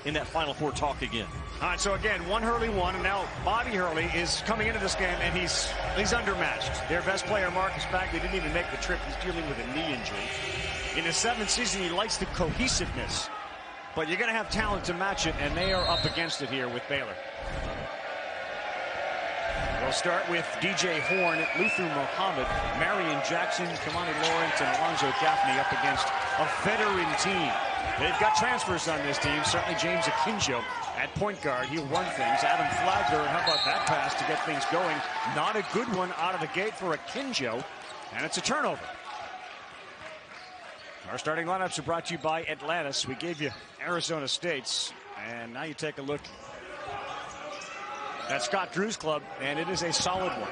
in that Final Four talk again. All right, so again, one Hurley won, and now Bobby Hurley is coming into this game, and he's undermatched. Their best player, Marcus Bagley, didn't even make the trip. He's dealing with a knee injury. In his 7th season, he likes the cohesiveness, but you're going to have talent to match it, and they are up against it here with Baylor. We'll start with DJ Horn, Luther Muhammad, Marion Jackson, Kamani Lawrence, and Alonzo Gaffney up against a veteran team. They've got transfers on this team. Certainly James Akinjo at point guard. He'll run things. Adam Flagler, how about that pass to get things going? Not a good one out of the gate for Akinjo, and it's a turnover. Our starting lineups are brought to you by Atlantis. We gave you Arizona State's, and now you take a look at Scott Drew's club, and it is a solid one.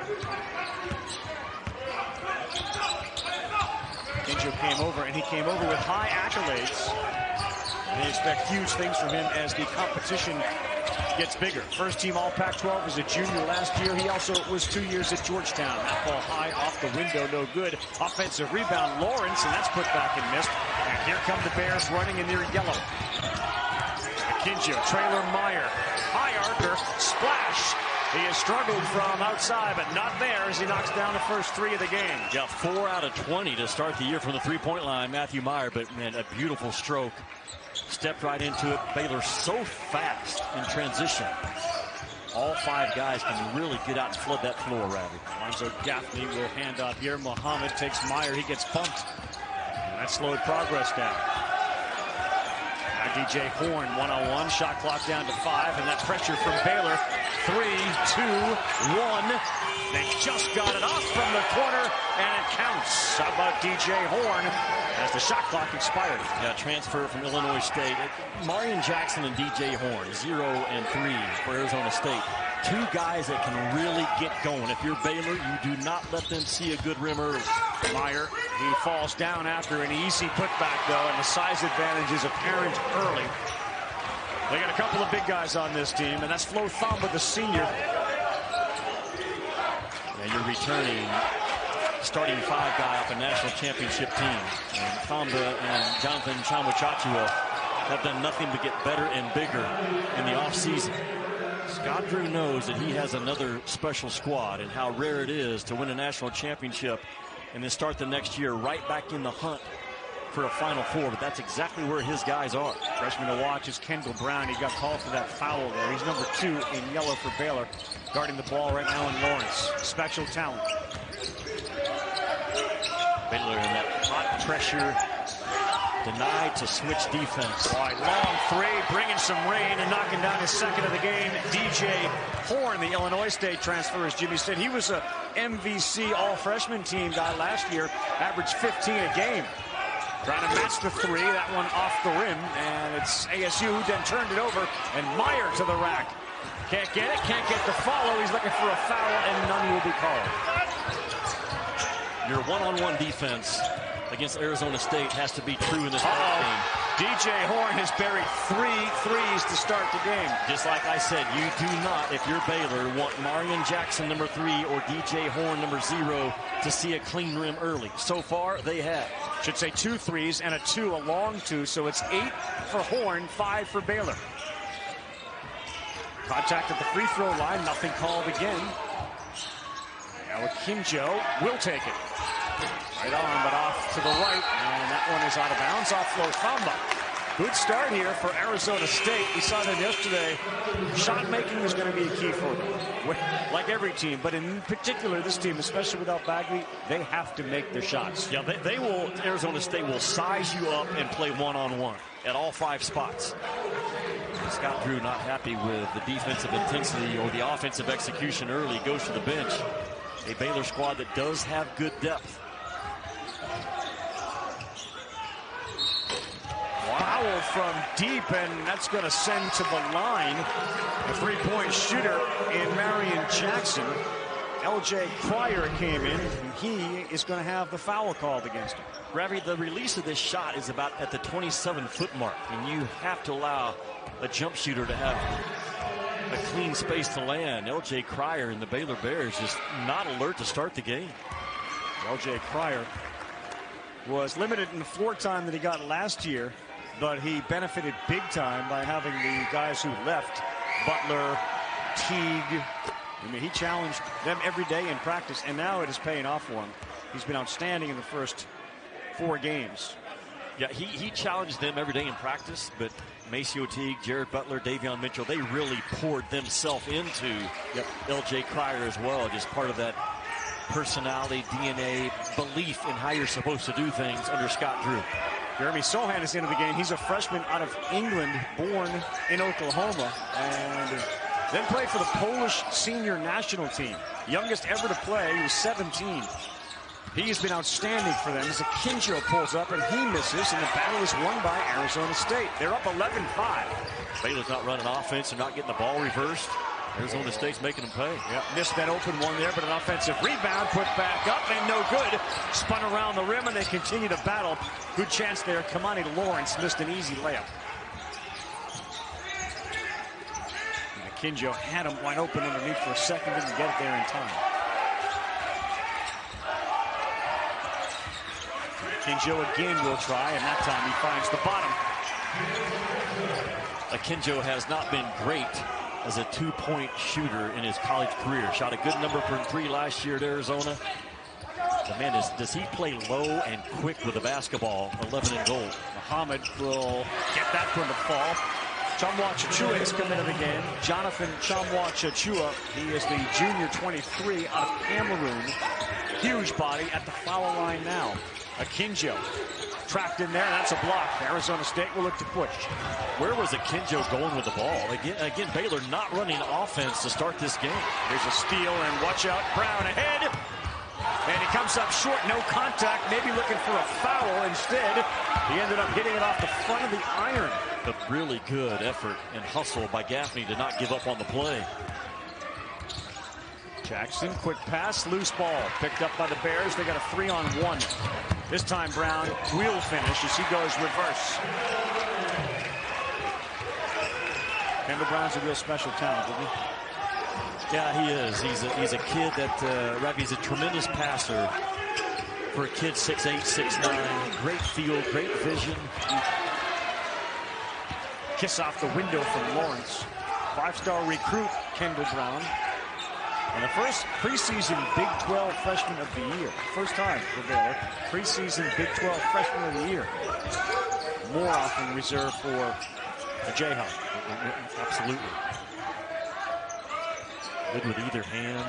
Akinjo came over, and he came over with high accolades. They expect huge things from him as the competition gets bigger. First team All Pac-12 as a junior last year. He also was 2 years at Georgetown. That ball high off the window, no good. Offensive rebound, Lawrence, and that's put back and missed. And here come the Bears running in their yellow. Akinjo, Traylor Meyer, high archer, splash. He has struggled from outside, but not there as he knocks down the first 3 of the game. Yeah, 4 out of 20 to start the year from the three-point line, Matthew Meyer, but man, a beautiful stroke. Stepped right into it. Baylor so fast in transition. All 5 guys can really get out and flood that floor, Ravi. Alonzo Gaffney will hand up here. Muhammad takes Meyer. He gets bumped. And that slowed progress down. Now DJ Horn, one-on-one. Shot clock down to 5, and that pressure from Baylor. 3, 2, 1. They just got it off from the corner, and it counts. How about DJ Horn as the shot clock expired? Yeah, transfer from Illinois State. Marion Jackson and DJ Horn, 0 and 3 for Arizona State. 2 guys that can really get going. If you're Baylor, you do not let them see a good rim early. Meyer, he falls down after an easy putback, though, and the size advantage is apparent early. They got a couple of big guys on this team, and that's Flo Thamba, the senior. And you're returning starting 5 guy off a national championship team. And Thamba and Jonathan Chamwachachua have done nothing but get better and bigger in the offseason. Scott Drew knows that he has another special squad and how rare it is to win a national championship and then start the next year right back in the hunt for a Final Four, but that's exactly where his guys are. Freshman to watch is Kendall Brown. He got called for that foul there. He's number 2 in yellow for Baylor, guarding the ball right now in Lawrence. Special talent. Baylor in that hot pressure, denied to switch defense. All right, long 3, bringing some rain and knocking down his 2nd of the game. DJ Horn, the Illinois State transfer, as Jimmy said. He was a MVC all-freshman team guy last year, averaged 15 a game. Trying to match the 3, that one off the rim, and it's ASU who then turned it over, and Meyer to the rack. Can't get it, can't get the follow. He's looking for a foul, and none will be called. Your one-on-one defense against Arizona State has to be true in this game. DJ Horn has buried 3 threes to start the game. Just like I said, you do not, if you're Baylor, want Marion Jackson, number 3, or DJ Horn, number 0, to see a clean rim early. So far, they have. Should say 2 threes and a 2, a long 2, so it's 8 for Horn, 5 for Baylor. Contact at the free throw line, nothing called again. Now Akinjo will take it. Right on, but off to the right, and that one is out of bounds off Flo Thamba. Good start here for Arizona State. We saw them yesterday. Shot making is going to be a key for them, like every team, but in particular this team, especially without Bagley, they have to make their shots. Yeah, they will. Arizona State will size you up and play one-on-one at all 5 spots. Scott Drew not happy with the defensive intensity or the offensive execution early. Goes to the bench. A Baylor squad that does have good depth. Foul from deep, and that's going to send to the line a 3-point shooter in Marion Jackson. LJ Cryer came in, and he is going to have the foul called against him. Ravi, the release of this shot is about at the 27-foot mark, and you have to allow a jump shooter to have a clean space to land. LJ Cryer and the Baylor Bears just not alert to start the game. LJ Cryer was limited in the floor time that he got last year. but he benefited big time by having the guys who left, Butler, Teague. I mean, he challenged them every day in practice, and now it is paying off for him. He's been outstanding in the first 4 games. Yeah, he challenged them every day in practice, but Maceo Teague, Jared Butler, Davion Mitchell, they really poured themselves into L.J. Cryer as well, just part of that personality, DNA, belief in how you're supposed to do things under Scott Drew. Jeremy Sohan is into the game. He's a freshman out of England, born in Oklahoma, and then played for the Polish senior national team. Youngest ever to play, he was 17. He's been outstanding for them as Akinjo pulls up and he misses, and the battle is won by Arizona State. They're up 11-5. Baylor's not running offense and not getting the ball reversed. Arizona State's making them pay. Yep, missed that open one there, but an offensive rebound put back up and no good. Spun around the rim and they continue to battle. Good chance there. Kamani Lawrence missed an easy layup. And Akinjo had him wide open underneath for a second, didn't get it there in time. Akinjo again will try, and that time he finds the bottom. Akinjo has not been great as a 2-point shooter in his college career. Shot a good number from 3 last year at Arizona. The man does he play low and quick with the basketball? 11 and gold. Muhammad will get that one to fall. Tchamwa Tchatchoua has come into the game. Jonathan Tchamwa Tchatchoua, he is the junior 23 out of Cameroon. Huge body at the foul line now. Akinjo trapped in there, and that's a block. Arizona State will look to push. Where was Akinjo going with the ball? Again, Baylor not running offense to start this game. There's a steal, and watch out, Brown ahead. And he comes up short, no contact, maybe looking for a foul. Instead, he ended up getting it off the front of the iron. A really good effort and hustle by Gaffney to not give up on the play. Jackson, quick pass, loose ball, picked up by the Bears. They got a 3-on-1. This time Brown will finish as he goes reverse. Kendall Brown's a real special talent, isn't he? Yeah, he is. He's a kid that, he's a tremendous passer for a kid 6'8", 6'9". Great feel, great vision. Kiss off the window from Lawrence. 5-star recruit, Kendall Brown. And the first preseason Big 12 freshman of the year. First time for Baylor. Preseason Big 12 freshman of the year. More often reserved for a Jayhawk. Absolutely. Good with either hand.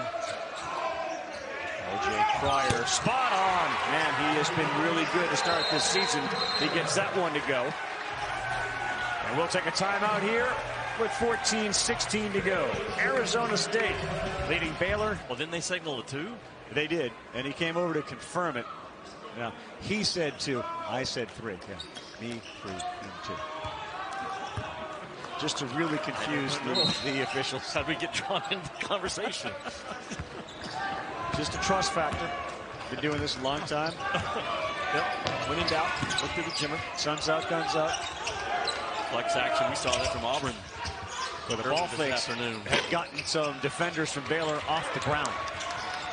L.J. Cryer, spot on. Man, he has been really good to start this season. He gets that one to go. And we'll take a timeout here with 14-16 to go. Arizona State leading Baylor. Well, didn't they signal a 2? They did, and he came over to confirm it. Now, he said 2, I said 3. Yeah, me, 3, him 2. Just to really confuse the officials. How'd we get drawn into the conversation? Just a trust factor. Been doing this a long time. Yep. When in doubt, look to the Jimmer. Sun's out, guns out. Flex action, we saw that from Auburn. But the ball fakes have gotten some defenders from Baylor off the ground.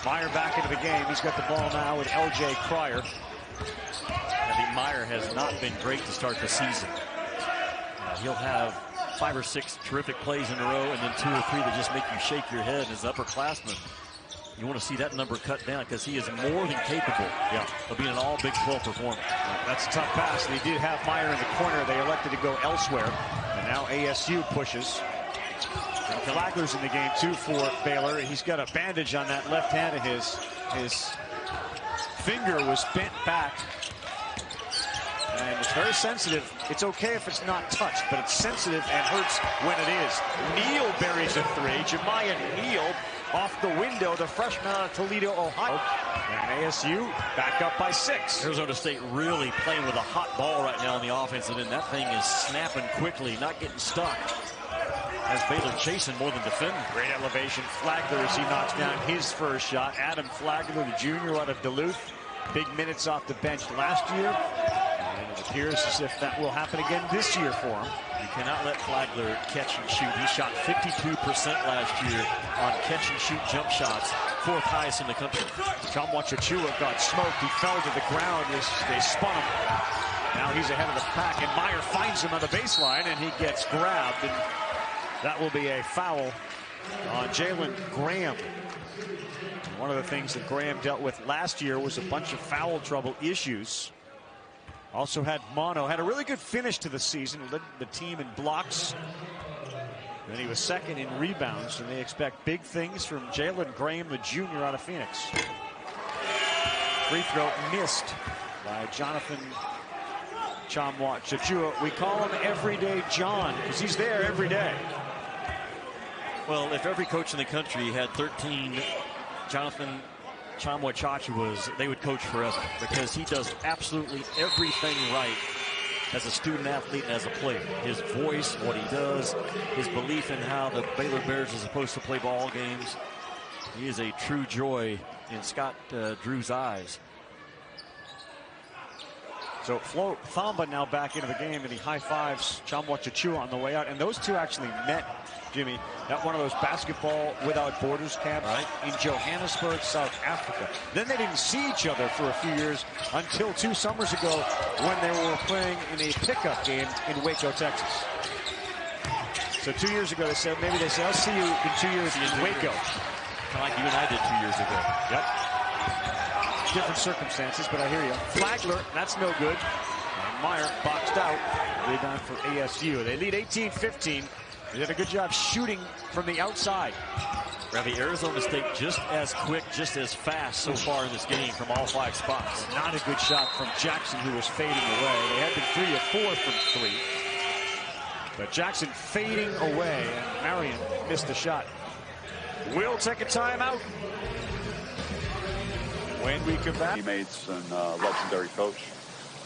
Meyer back into the game. He's got the ball now with L.J. Cryer. I think Meyer has not been great to start the season. He'll have 5 or 6 terrific plays in a row, and then 2 or 3 that just make you shake your head as upperclassmen. You want to see that number cut down because he is more than capable of being an all Big 12 performer. That's a tough pass. They did have Meyer in the corner. They elected to go elsewhere. And now ASU pushes. And Flagler's in the game, too, for Baylor. He's got a bandage on that left hand of his. His finger was bent back. And it's very sensitive. It's okay if it's not touched, but it's sensitive and hurts when it is. Neal buries a 3. Jemiah Neal off the window, the freshman out of Toledo, Ohio. And ASU back up by 6. Arizona State really playing with a hot ball right now on the offensive end. That thing is snapping quickly, not getting stuck. As Baylor chasing more than defending. Great elevation. Flagler as he knocks down his first shot. Adam Flagler, the junior out of Duluth. Big minutes off the bench last year. And it appears as if that will happen again this year for him. You cannot let Flagler catch and shoot. He shot 52% last year on catch and shoot jump shots. 4th highest in the country. Tchamwa Tchatchoua got smoked. He fell to the ground as they spun him. Now he's ahead of the pack, and Meyer finds him on the baseline, and he gets grabbed, and that will be a foul on Jalen Graham. And one of the things that Graham dealt with last year was a bunch of foul trouble issues. Also had a really good finish to the season, led the team in blocks. And he was second in rebounds, and they expect big things from Jalen Graham, the junior out of Phoenix. Free throw missed by Jonathan Chachua. We call him Everyday John because he's there every day. Well, if every coach in the country had 13 Jonathan Chachuas, they would coach forever, because he does absolutely everything right as a student athlete and as a player. His voice, what he does, his belief in how the Baylor Bears are supposed to play ball games. He is a true joy in Scott Drew's eyes. So Flo Thamba now back into the game, and he high-fives Chachua on the way out. And those two actually met, Jimmy, at one of those basketball without borders camps in Johannesburg, South Africa. Then they didn't see each other for a few years until 2 summers ago when they were playing in a pickup game in Waco, Texas. So 2 years ago, maybe they said, I'll see you in 2 years in Waco. Kind of like you and I did 2 years ago. Yep. Different circumstances, but I hear you. Flagler, that's no good. And Meyer boxed out. Rebound for ASU. They lead 18-15. They did a good job shooting from the outside. Ravi, Arizona State just as quick, just as fast so far in this game from all 5 spots. Not a good shot from Jackson, who was fading away. They had been 3 of 4 from 3. But Jackson fading away, and Marion missed the shot. We'll take a timeout. When we come back. Teammates and legendary coach.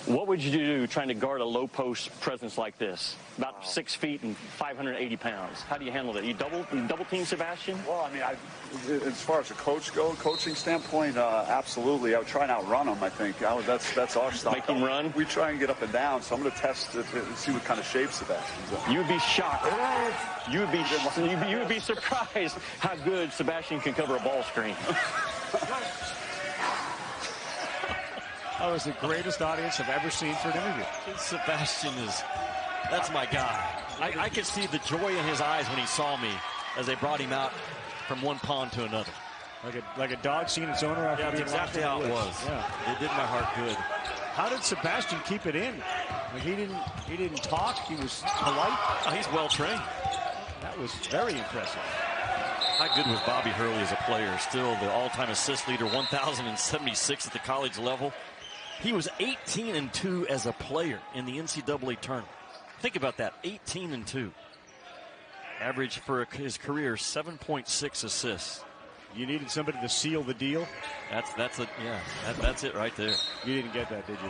What would you do trying to guard a low post presence like this? About 6 feet and 580 pounds. How do you handle that? You double team Sebastian? Well, I mean, as far as a coaching standpoint, absolutely. I would try and outrun him, I think. That's our style. Make him run? We try and get up and down, so I'm going to test it and see what kind of shape Sebastian's in. You would be shocked. You would be surprised how good Sebastian can cover a ball screen. That was the greatest audience I've ever seen for an interview. Sebastian that's my guy. I could see the joy in his eyes when he saw me as they brought him out from one pond to another. Like a dog seeing its owner after being exactly how it was. Yeah. It did my heart good. How did Sebastian keep it in? Like he didn't talk. He was polite. Oh, he's well trained. That was very impressive. How good was Bobby Hurley as a player? Still the all-time assist leader, 1,076 at the college level. He was 18-2 as a player in the NCAA tournament. Think about that, 18-2. Average for his career, 7.6 assists. You needed somebody to seal the deal. That's it right there. You didn't get that, did you?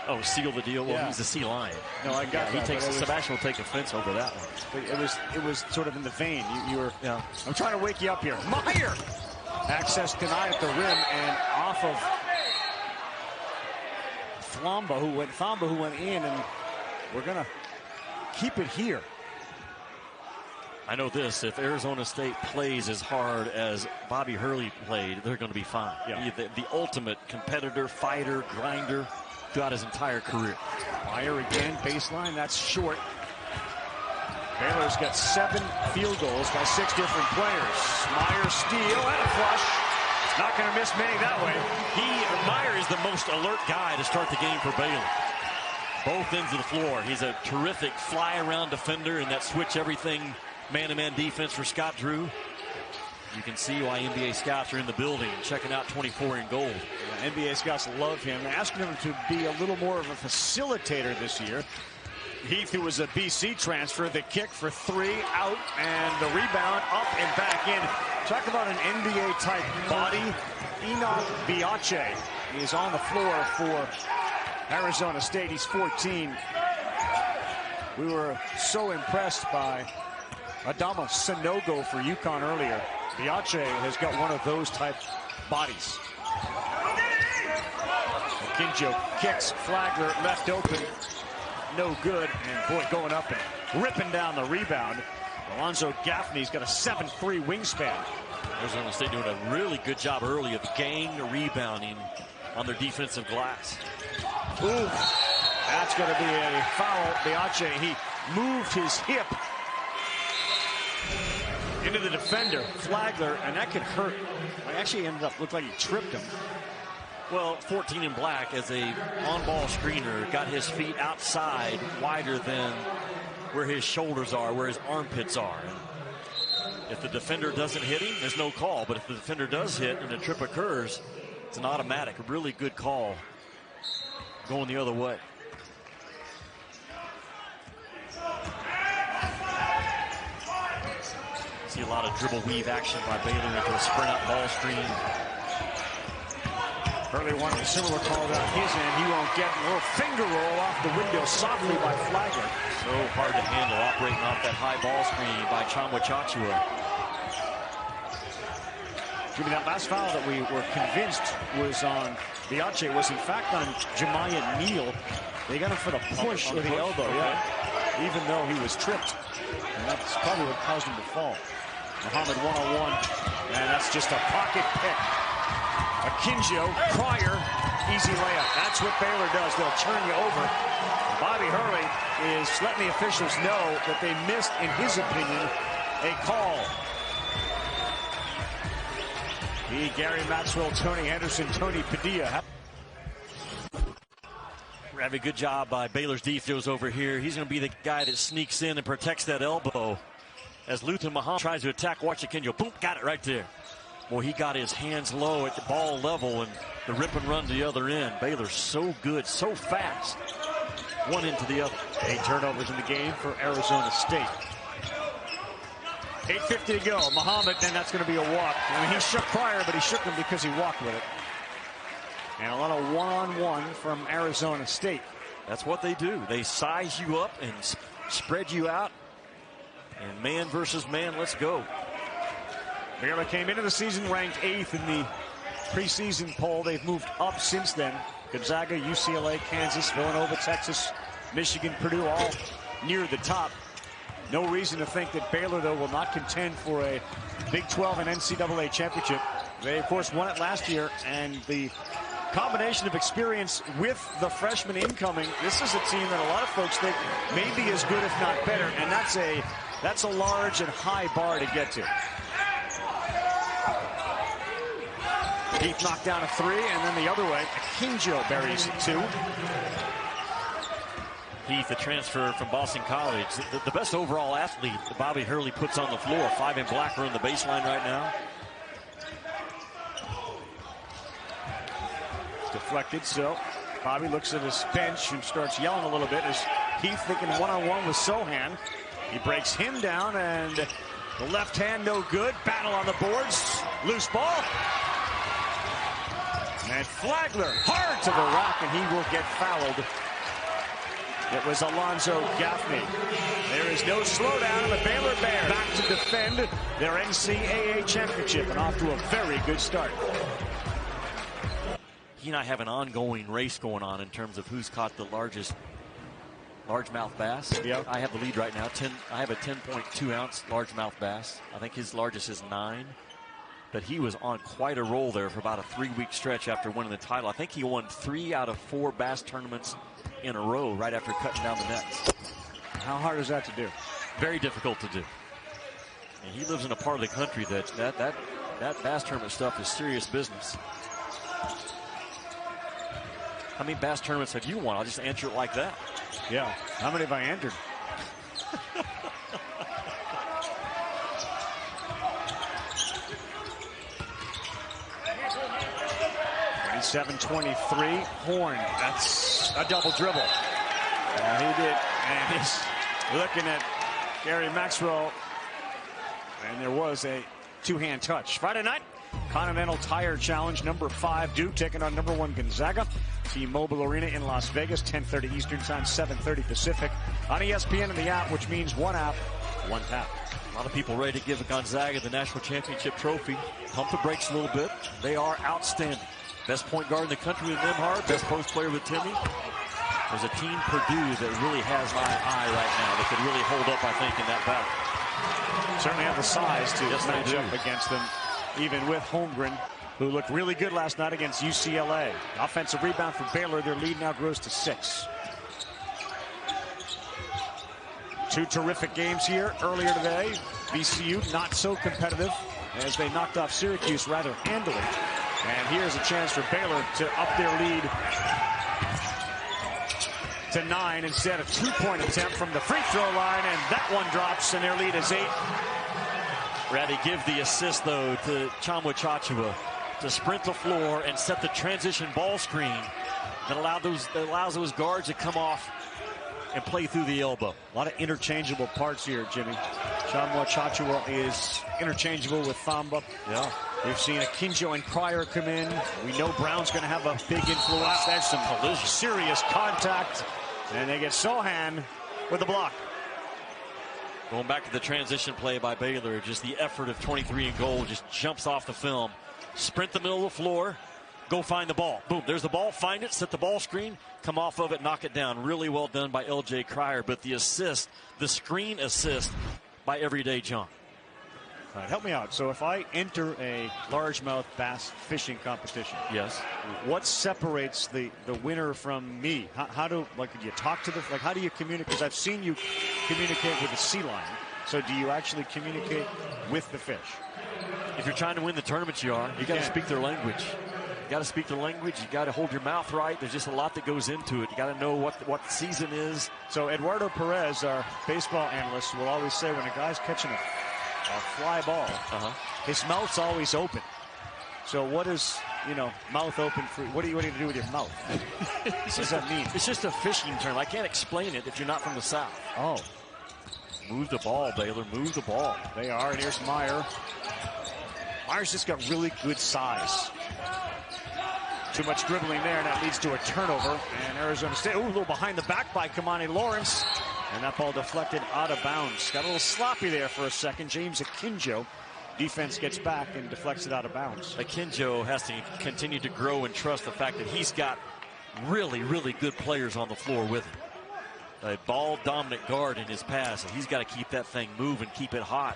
Oh, seal the deal. Well, yeah. He's a sea lion. No, I got that. Sebastian will take offense over that one. But it was sort of in the vein. You were. Yeah. I'm trying to wake you up here. Meyer, access denied at the rim and off of Thamba, who went in, and we're gonna keep it here. I know this, if Arizona State plays as hard as Bobby Hurley played, they're going to be fine. Yeah. The ultimate competitor, fighter, grinder throughout his entire career. Meyer again, baseline, that's short. Baylor's got 7 field goals by 6 different players. Meyer steal and a flush. Not going to miss many that way. Meyer is the most alert guy to start the game for Baylor. Both ends of the floor. He's a terrific fly-around defender in that switch everything man-to-man defense for Scott Drew. You can see why NBA scouts are in the building checking out 24 in gold. Yeah, NBA scouts love him. They're asking him to be a little more of a facilitator this year. Heath, who was a BC transfer, the kick for 3 out, and the rebound up and back in. Talk about an NBA-type body. Enoch Biache is on the floor for Arizona State. He's 14. We were so impressed by Adama Sanogo for UConn earlier. Biache has got one of those type bodies. Kinjo kicks, Flagler left open. No good, and boy, going up and ripping down the rebound. Alonzo Gaffney's got a 7'3" wingspan. Arizona State doing a really good job early of gang rebounding on their defensive glass. Ooh, That's going to be a foul. Biache, he moved his hip into the defender, Flagler, and that could hurt. It actually ended up, looked like he tripped him. Well, 14 in black as a on-ball screener got his feet outside wider than where his shoulders are, where his armpits are. And if the defender doesn't hit him, there's no call. But if the defender does hit and a trip occurs, it's an automatic. A really good call going the other way. See a lot of dribble weave action by Baylor into a sprint out ball screen. Hurley wanted a similar call down his end. He won't get a little finger roll off the window softly by Flagler. So hard to handle, operating off that high ball screen by Chachua. Jimmy, that last foul that we were convinced was on Biache was in fact on Jemiah Neal. They got him for the push or the elbow, yeah. Even though he was tripped. And that's probably what caused him to fall. Muhammad 1-on-1, and that's just a pocket pick. Akinjo, Pryor, easy layup. That's what Baylor does. They'll turn you over. Bobby Hurley is letting the officials know that they missed, in his opinion, a call. Gary Maxwell, Tony Henderson, Tony Padilla. We're having a good job by Baylor's defense over here. He's going to be the guy that sneaks in and protects that elbow. As Luther Muhammad tries to attack, watch Akinjo. Boom, got it right there. Boy, he got his hands low at the ball level and the rip and run to the other end. Baylor's so good, so fast. One into the other. 8 turnovers in the game for Arizona State. 8:50 to go. Muhammad, then that's going to be a walk. I mean, he shook Pryor, but he shook him because he walked with it. And a lot of one-on-one from Arizona State. That's what they do. They size you up and spread you out. And man versus man, let's go. Baylor came into the season ranked 8th in the preseason poll. They've moved up since then. Gonzaga, UCLA, Kansas, Villanova, Texas, Michigan, Purdue, all near the top. No reason to think that Baylor, though, will not contend for a Big 12 and NCAA championship. They, of course, won it last year, and the combination of experience with the freshman incoming, this is a team that a lot of folks think may be as good, if not better, and that's a large and high bar to get to. Heath knocked down a 3, and then the other way, Akinjo buries 2. Heath, a transfer from Boston College. The best overall athlete that Bobby Hurley puts on the floor. 5 in black, on the baseline right now. Deflected, so Bobby looks at his bench and starts yelling a little bit as Heath thinking one-on-one with Sohan. He breaks him down, and the left hand no good. Battle on the boards. Loose ball. And Flagler hard to the rack, and he will get fouled. It was Alonzo Gaffney. There is no slowdown in the Baylor Bears. Back to defend their NCAA championship, and off to a very good start. He and I have an ongoing race going on in terms of who's caught the largest largemouth bass. Yep. I have the lead right now. I have a 10.2 ounce largemouth bass. I think his largest is 9. But he was on quite a roll there for about a 3-week stretch after winning the title. I think he won 3 out of 4 bass tournaments in a row right after cutting down the nets. How hard is that to do? Very difficult to do. And he lives in a part of the country that bass tournament stuff is serious business. How many bass tournaments have you won? I'll just answer it like that. Yeah. How many have I entered? 27-23. Horn. That's a double dribble. He did. And he's looking at Gary Maxwell. And there was a 2-hand touch. Friday night, Continental Tire Challenge, number 5, Duke taking on number 1 Gonzaga. T-Mobile Arena in Las Vegas, 10:30 Eastern Time, 7:30 Pacific. On ESPN and the app, which means one app, one tap. A lot of people ready to give Gonzaga the national championship trophy. Pump the brakes a little bit. They are outstanding. Best point guard in the country with Nembhard. Best post player with Timmy. There's a team, Purdue, that really has my eye right now. That could really hold up, I think, in that battle. Certainly have the size to match up against them, even with Holmgren, who looked really good last night against UCLA. Offensive rebound for Baylor. Their lead now grows to 6. Two terrific games here earlier today. VCU not so competitive as they knocked off Syracuse rather handily. And here's a chance for Baylor to up their lead to 9 instead of 2-point attempt from the free throw line, and that one drops, and their lead is 8. Rather give the assist, though, to Chamwa to sprint the floor and set the transition ball screen that allows those guards to come off and play through the elbow. A lot of interchangeable parts here, Jimmy. Chamwa is interchangeable with Thamba. Yeah. We've seen Akinjo and Pryor come in. We know Brown's going to have a big influence. There's some serious contact. And they get Sohan with the block. Going back to the transition play by Baylor, just the effort of 23 in goal just jumps off the film. Sprint the middle of the floor, go find the ball. Boom, there's the ball, find it, set the ball screen, come off of it, knock it down. Really well done by L.J. Cryer, but the assist, the screen assist by Everyday John. All right, help me out. So if I enter a largemouth bass fishing competition, yes, what separates the winner from me? How do you talk to how do you communicate? Because I've seen you communicate with the sea lion. So do you actually communicate with the fish? If you're trying to win the tournament, you got to speak their language. You got to speak their language. You got to hold your mouth right. There's just a lot that goes into it. You got to know what the season is. So Eduardo Perez, our baseball analyst, will always say when a guy's catching a fly ball, his mouth's always open. So what is, mouth open for? What are you do with your mouth? What does that mean? It's just a fishing term. I can't explain it if you're not from the South. Oh. Move the ball, Baylor. Move the ball. They are, and here's Meyer. Meyer's just got really good size. Too much dribbling there, and that leads to a turnover. And Arizona State, a little behind the back by Kamani Lawrence. And that ball deflected out of bounds. Got a little sloppy there for a second. James Akinjo. Defense gets back and deflects it out of bounds. Akinjo has to continue to grow and trust the fact that he's got really, really good players on the floor with him. A ball-dominant guard in his pass, and he's got to keep that thing moving, keep it hot.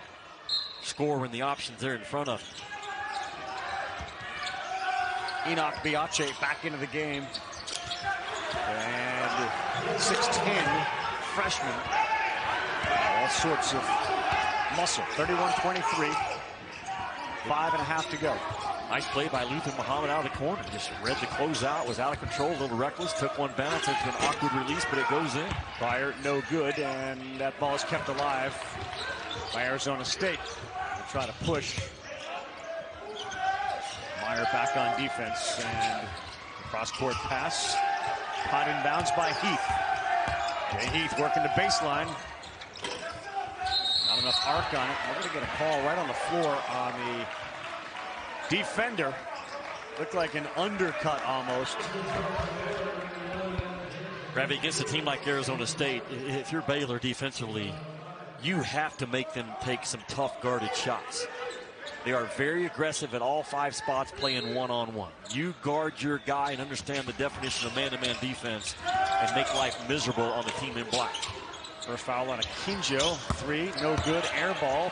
Score when the options there in front of him. Enoch Biache back into the game. And 6'10", freshman. All sorts of muscle. 31-23. 5.5 to go. Nice play by Luther Muhammad out of the corner. Just read the closeout, was out of control, a little reckless, took one bounce into an awkward release, but it goes in. Pryor, no good, and that ball is kept alive by Arizona State. They try to push. Meyer back on defense, and the cross-court pass. Caught in bounds by Heath. Jay Heath working the baseline. Not enough arc on it. We're going to get a call right on the floor on the defender. Looked like an undercut almost. Ravi, against a team like Arizona State, if you're Baylor defensively, you have to make them take some tough guarded shots. They are very aggressive at all 5 spots playing one-on-one. You guard your guy and understand the definition of man-to-man defense and make life miserable on the team in black. First foul on Akinjo. 3, no good. Air ball.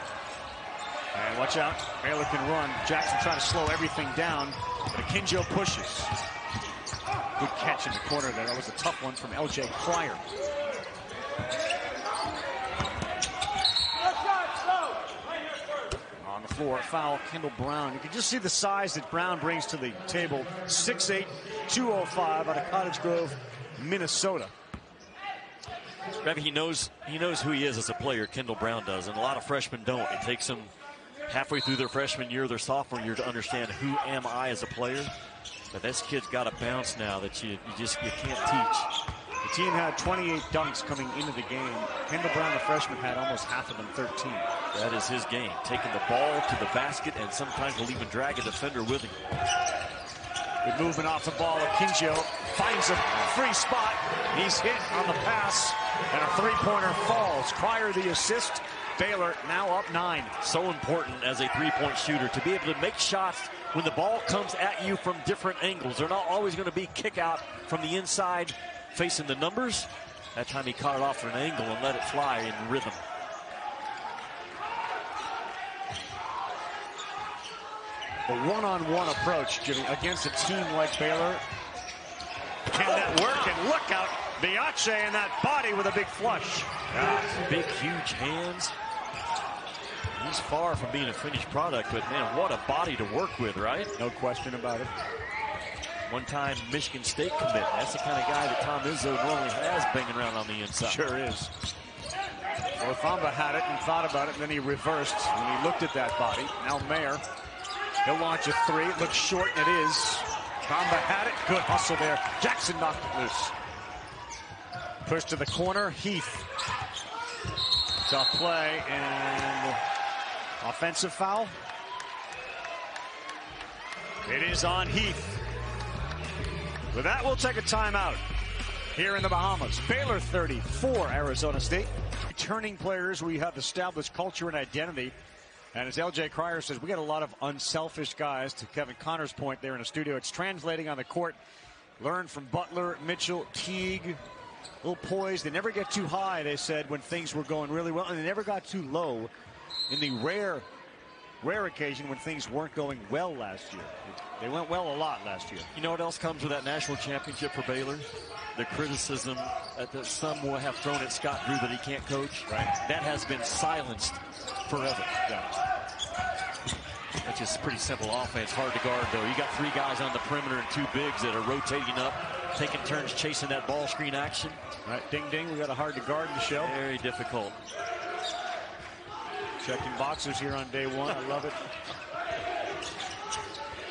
And watch out. Baylor can run. Jackson trying to slow everything down. But Akinjo pushes. Good catch in the corner there. That was a tough one from L.J. Cryer. On the floor, foul, Kendall Brown. You can just see the size that Brown brings to the table. 6'8", 205 out of Cottage Grove, Minnesota. Ravi, he knows who he is as a player. Kendall Brown does, and a lot of freshmen don't. It takes them halfway through their freshman year, their sophomore year, to understand who am I as a player. But this kid's got a bounce now that you can't teach. The team had 28 dunks coming into the game. Kendall Brown, the freshman, had almost half of them, 13. That is his game, taking the ball to the basket, and sometimes will even drag a defender with him. Good movement off the ball. Akinjo finds a free spot. He's hit on the pass, and a three-pointer falls. Cryer the assist. Baylor now up 9. So important as a three-point shooter to be able to make shots when the ball comes at you from different angles. They're not always going to be kick out from the inside facing the numbers. That time he caught it off at an angle and let it fly in rhythm. The one-on-one approach, Jimmy, against a team like Baylor. Can that work? And look out Biache and that body with a big flush. Big, huge hands. He's far from being a finished product, but man, what a body to work with, right? No question about it. One-time Michigan State commit. That's the kind of guy that Tom Izzo normally has banging around on the inside. Sure is. Well, Thamba had it and thought about it, and then he reversed when he looked at that body. Now Mayer, he'll launch a three. It looks short, and it is. Thamba had it. Good hustle there. Jackson knocked it loose. Push to the corner. Heath. Tough play, and offensive foul. It is on Heath. With that, we'll take a timeout here in the Bahamas. Baylor 34, Arizona State. Returning players, we have established culture and identity. And as LJ Cryer says, we got a lot of unselfish guys. To Kevin Connor's point there in the studio, it's translating on the court. Learn from Butler, Mitchell, Teague. A little poised. They never get too high, they said, when things were going really well. And they never got too low in the rare occasion when things weren't going well last year. They went well a lot last year. You know what else comes with that national championship for Baylor? The criticism that some will have thrown at Scott Drew that he can't coach. Right. That has been silenced forever. Yeah. That's just pretty simple offense. Hard to guard, though. You got three guys on the perimeter and two bigs that are rotating up, taking turns chasing that ball screen action. Right. Ding, ding. We got a hard to guard in the show. Very difficult. Checking boxers here on day one. I love it.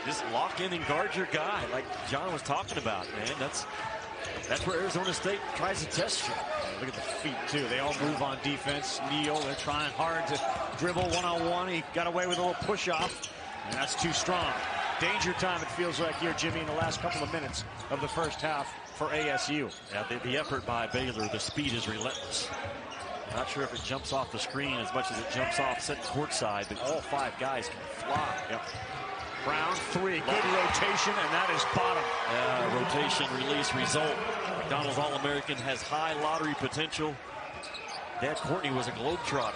Just lock in and guard your guy, like John was talking about, man. That's where Arizona State tries to test you. Look at the feet, too. They all move on defense. Neal, they're trying hard to dribble one-on-one. He got away with a little push-off, and that's too strong. Danger time, it feels like here, Jimmy, in the last couple of minutes of the first half for ASU. Yeah, the effort by Baylor, the speed is relentless. Not sure if it jumps off the screen as much as it jumps off set courtside, but all five guys can fly. Yep. Brown, three. Good rotation, and that is bottom. Yeah, rotation, release, result. McDonald's All-American has high lottery potential. Dad Courtney was a globetrotter.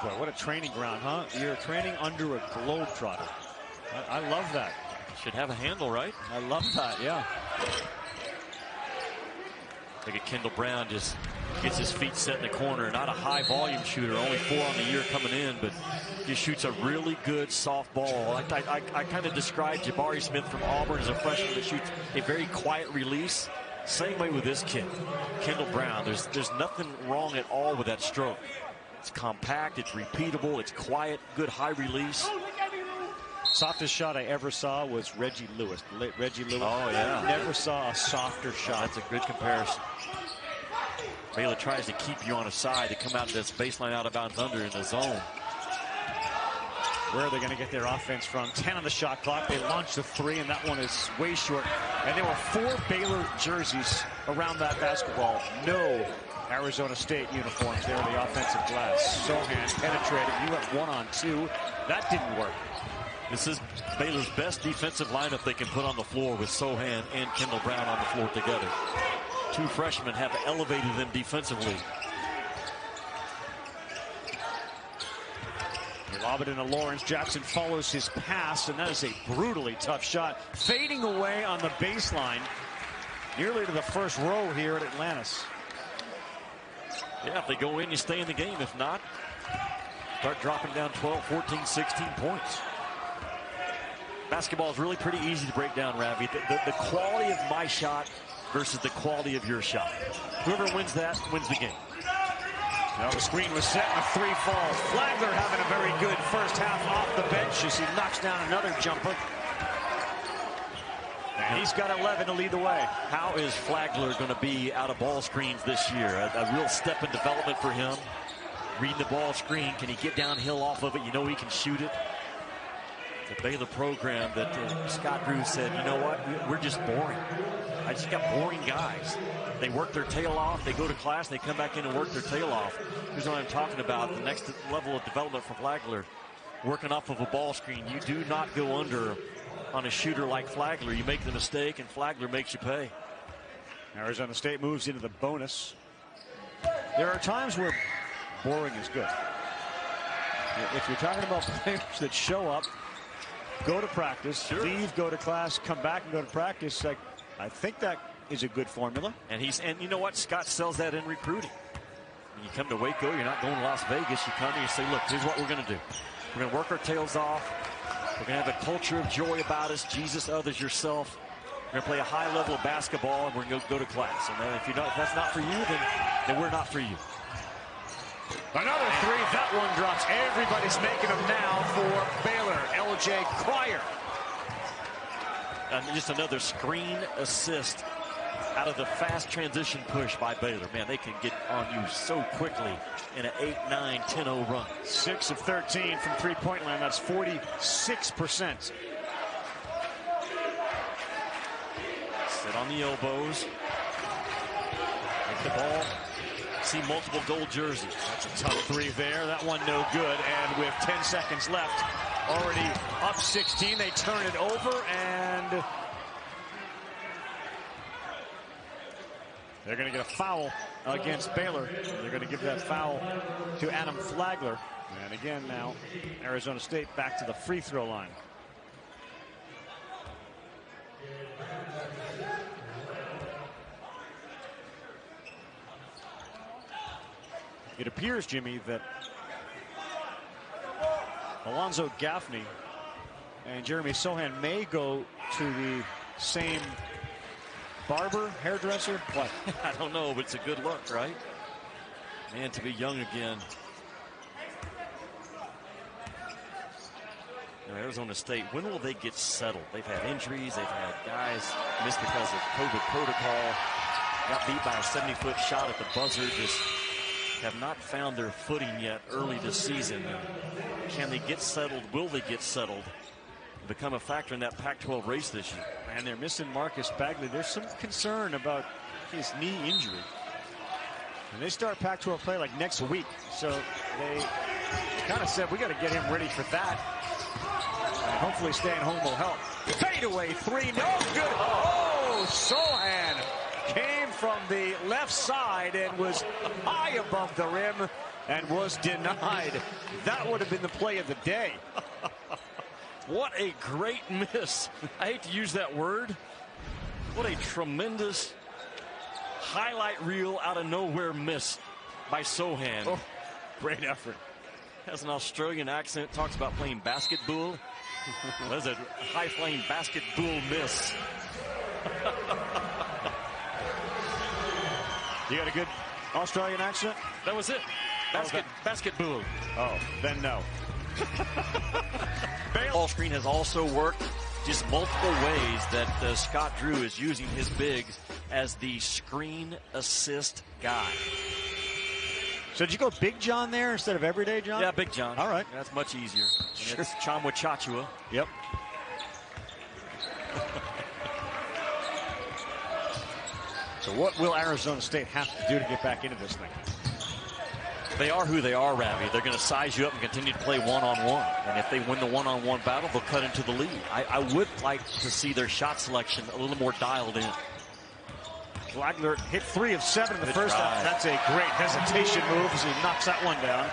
Boy, what a training ground, huh? You're training under a globetrotter. I love that. Should have a handle, right? I love that, yeah. Look at Kendall Brown just gets his feet set in the corner. Not a high volume shooter, only 4 on the year coming in, but just shoots a really good soft ball. I kind of described Jabari Smith from Auburn as a freshman that shoots a very quiet release. Same way with this kid, Kendall Brown. There's nothing wrong at all with that stroke. It's compact, it's repeatable, it's quiet, good high release. Softest shot I ever saw was Reggie Lewis. Reggie Lewis. Oh, yeah. Never saw a softer shot. That's a good comparison. Baylor tries to keep you on a side to come out of this baseline out of bounds under in the zone. Where are they going to get their offense from? 10 on the shot clock. They launched a three, and that one is way short. And there were 4 Baylor jerseys around that basketball. No Arizona State uniforms there on the offensive glass. Sohan penetrated. You went 1-on-2. That didn't work. This is Baylor's best defensive lineup they can put on the floor with Sohan and Kendall Brown on the floor together. 2 freshmen have elevated them defensively. They lob it into Lawrence. Jackson follows his pass, and that is a brutally tough shot. Fading away on the baseline, nearly to the first row here at Atlantis. Yeah, if they go in, you stay in the game. If not, start dropping down 12, 14, 16 points. Basketball is really pretty easy to break down, Ravi. The quality of my shot versus the quality of your shot. Whoever wins that wins the game. Well, the screen was set and a 3 falls. Flagler having a very good first half off the bench as he knocks down another jumper. And he's got 11 to lead the way. How is Flagler going to be out of ball screens this year? A real step in development for him. Reading the ball screen. Can he get downhill off of it? You know he can shoot it. The Baylor program that Scott Drew said, you know what, we're just boring. I just got boring guys. They work their tail off. They go to class. They come back in and work their tail off. Here's what I'm talking about. The next level of development for Flagler, working off of a ball screen. You do not go under on a shooter like Flagler. You make the mistake, and Flagler makes you pay. Arizona State moves into the bonus. There are times where boring is good. If you're talking about players that show up, go to practice, Sure. leave, go to class, come back and go to practice. Like, I think that is a good formula. And you know what? Scott sells that in recruiting. When you come to Waco, you're not going to Las Vegas. You come here and say, look, here's what we're going to do. We're going to work our tails off. We're going to have a culture of joy about us. Jesus, others, yourself. We're going to play a high level of basketball, and we're going to go to class. And then if that's not for you, then we're not for you. Another three. That one drops. Everybody's making them now for Baylor. L.J. Cryer. And just another screen assist out of the fast transition push by Baylor. Man, they can get on you so quickly in an 8-9, 10-0 run. 6 of 13 from three-point line. That's 46%. Sit on the elbows. Take the ball. See multiple gold jerseys. That's a tough three there. That one no good. And with 10 seconds left, already up 16, they turn it over, and they're going to get a foul against Baylor. They're going to give that foul to Adam Flagler. And again now, Arizona State back to the free throw line. It appears, Jimmy, that Alonzo Gaffney and Jeremy Sohan may go to the same barber, hairdresser. What? I don't know, but it's a good look, right? Man, to be young again. Now, Arizona State, when will they get settled? They've had injuries. They've had guys missed because of COVID protocol. Got beat by a 70-foot shot at the buzzer. Just have not found their footing yet early this season. Can they get settled? Will they get settled? Become a factor in that Pac-12 race this year. And they're missing Marcus Bagley. There's some concern about his knee injury. And they start Pac-12 play like next week. So they kind of said, we got to get him ready for that. And hopefully staying home will help. Fadeaway three, no good. Oh, Sohan came from the left side and was high above the rim and was denied. That would have been the play of the day. What a great miss. I hate to use that word. What a tremendous highlight reel out of nowhere miss by Sohan. Oh, great effort. Has an Australian accent, talks about playing basketball. That's a high-flying basketball miss. You got a good Australian accent? That was it. Basketball. Oh, then no. Ball screen has also worked just multiple ways that Scott Drew is using his bigs as the screen assist guy. So did you go Big John there instead of Everyday John? Yeah, Big John. All right. That's much easier. Sure. It's Chamwa Chachua. Yep. So what will Arizona State have to do to get back into this thing? They are who they are, Ravi. They're going to size you up and continue to play one-on-one. And if they win the one-on-one battle, they'll cut into the lead. I would like to see their shot selection a little more dialed in. Flagler hit 3 of 7 in the Good first half. drive. That's a great hesitation move as he knocks that one down.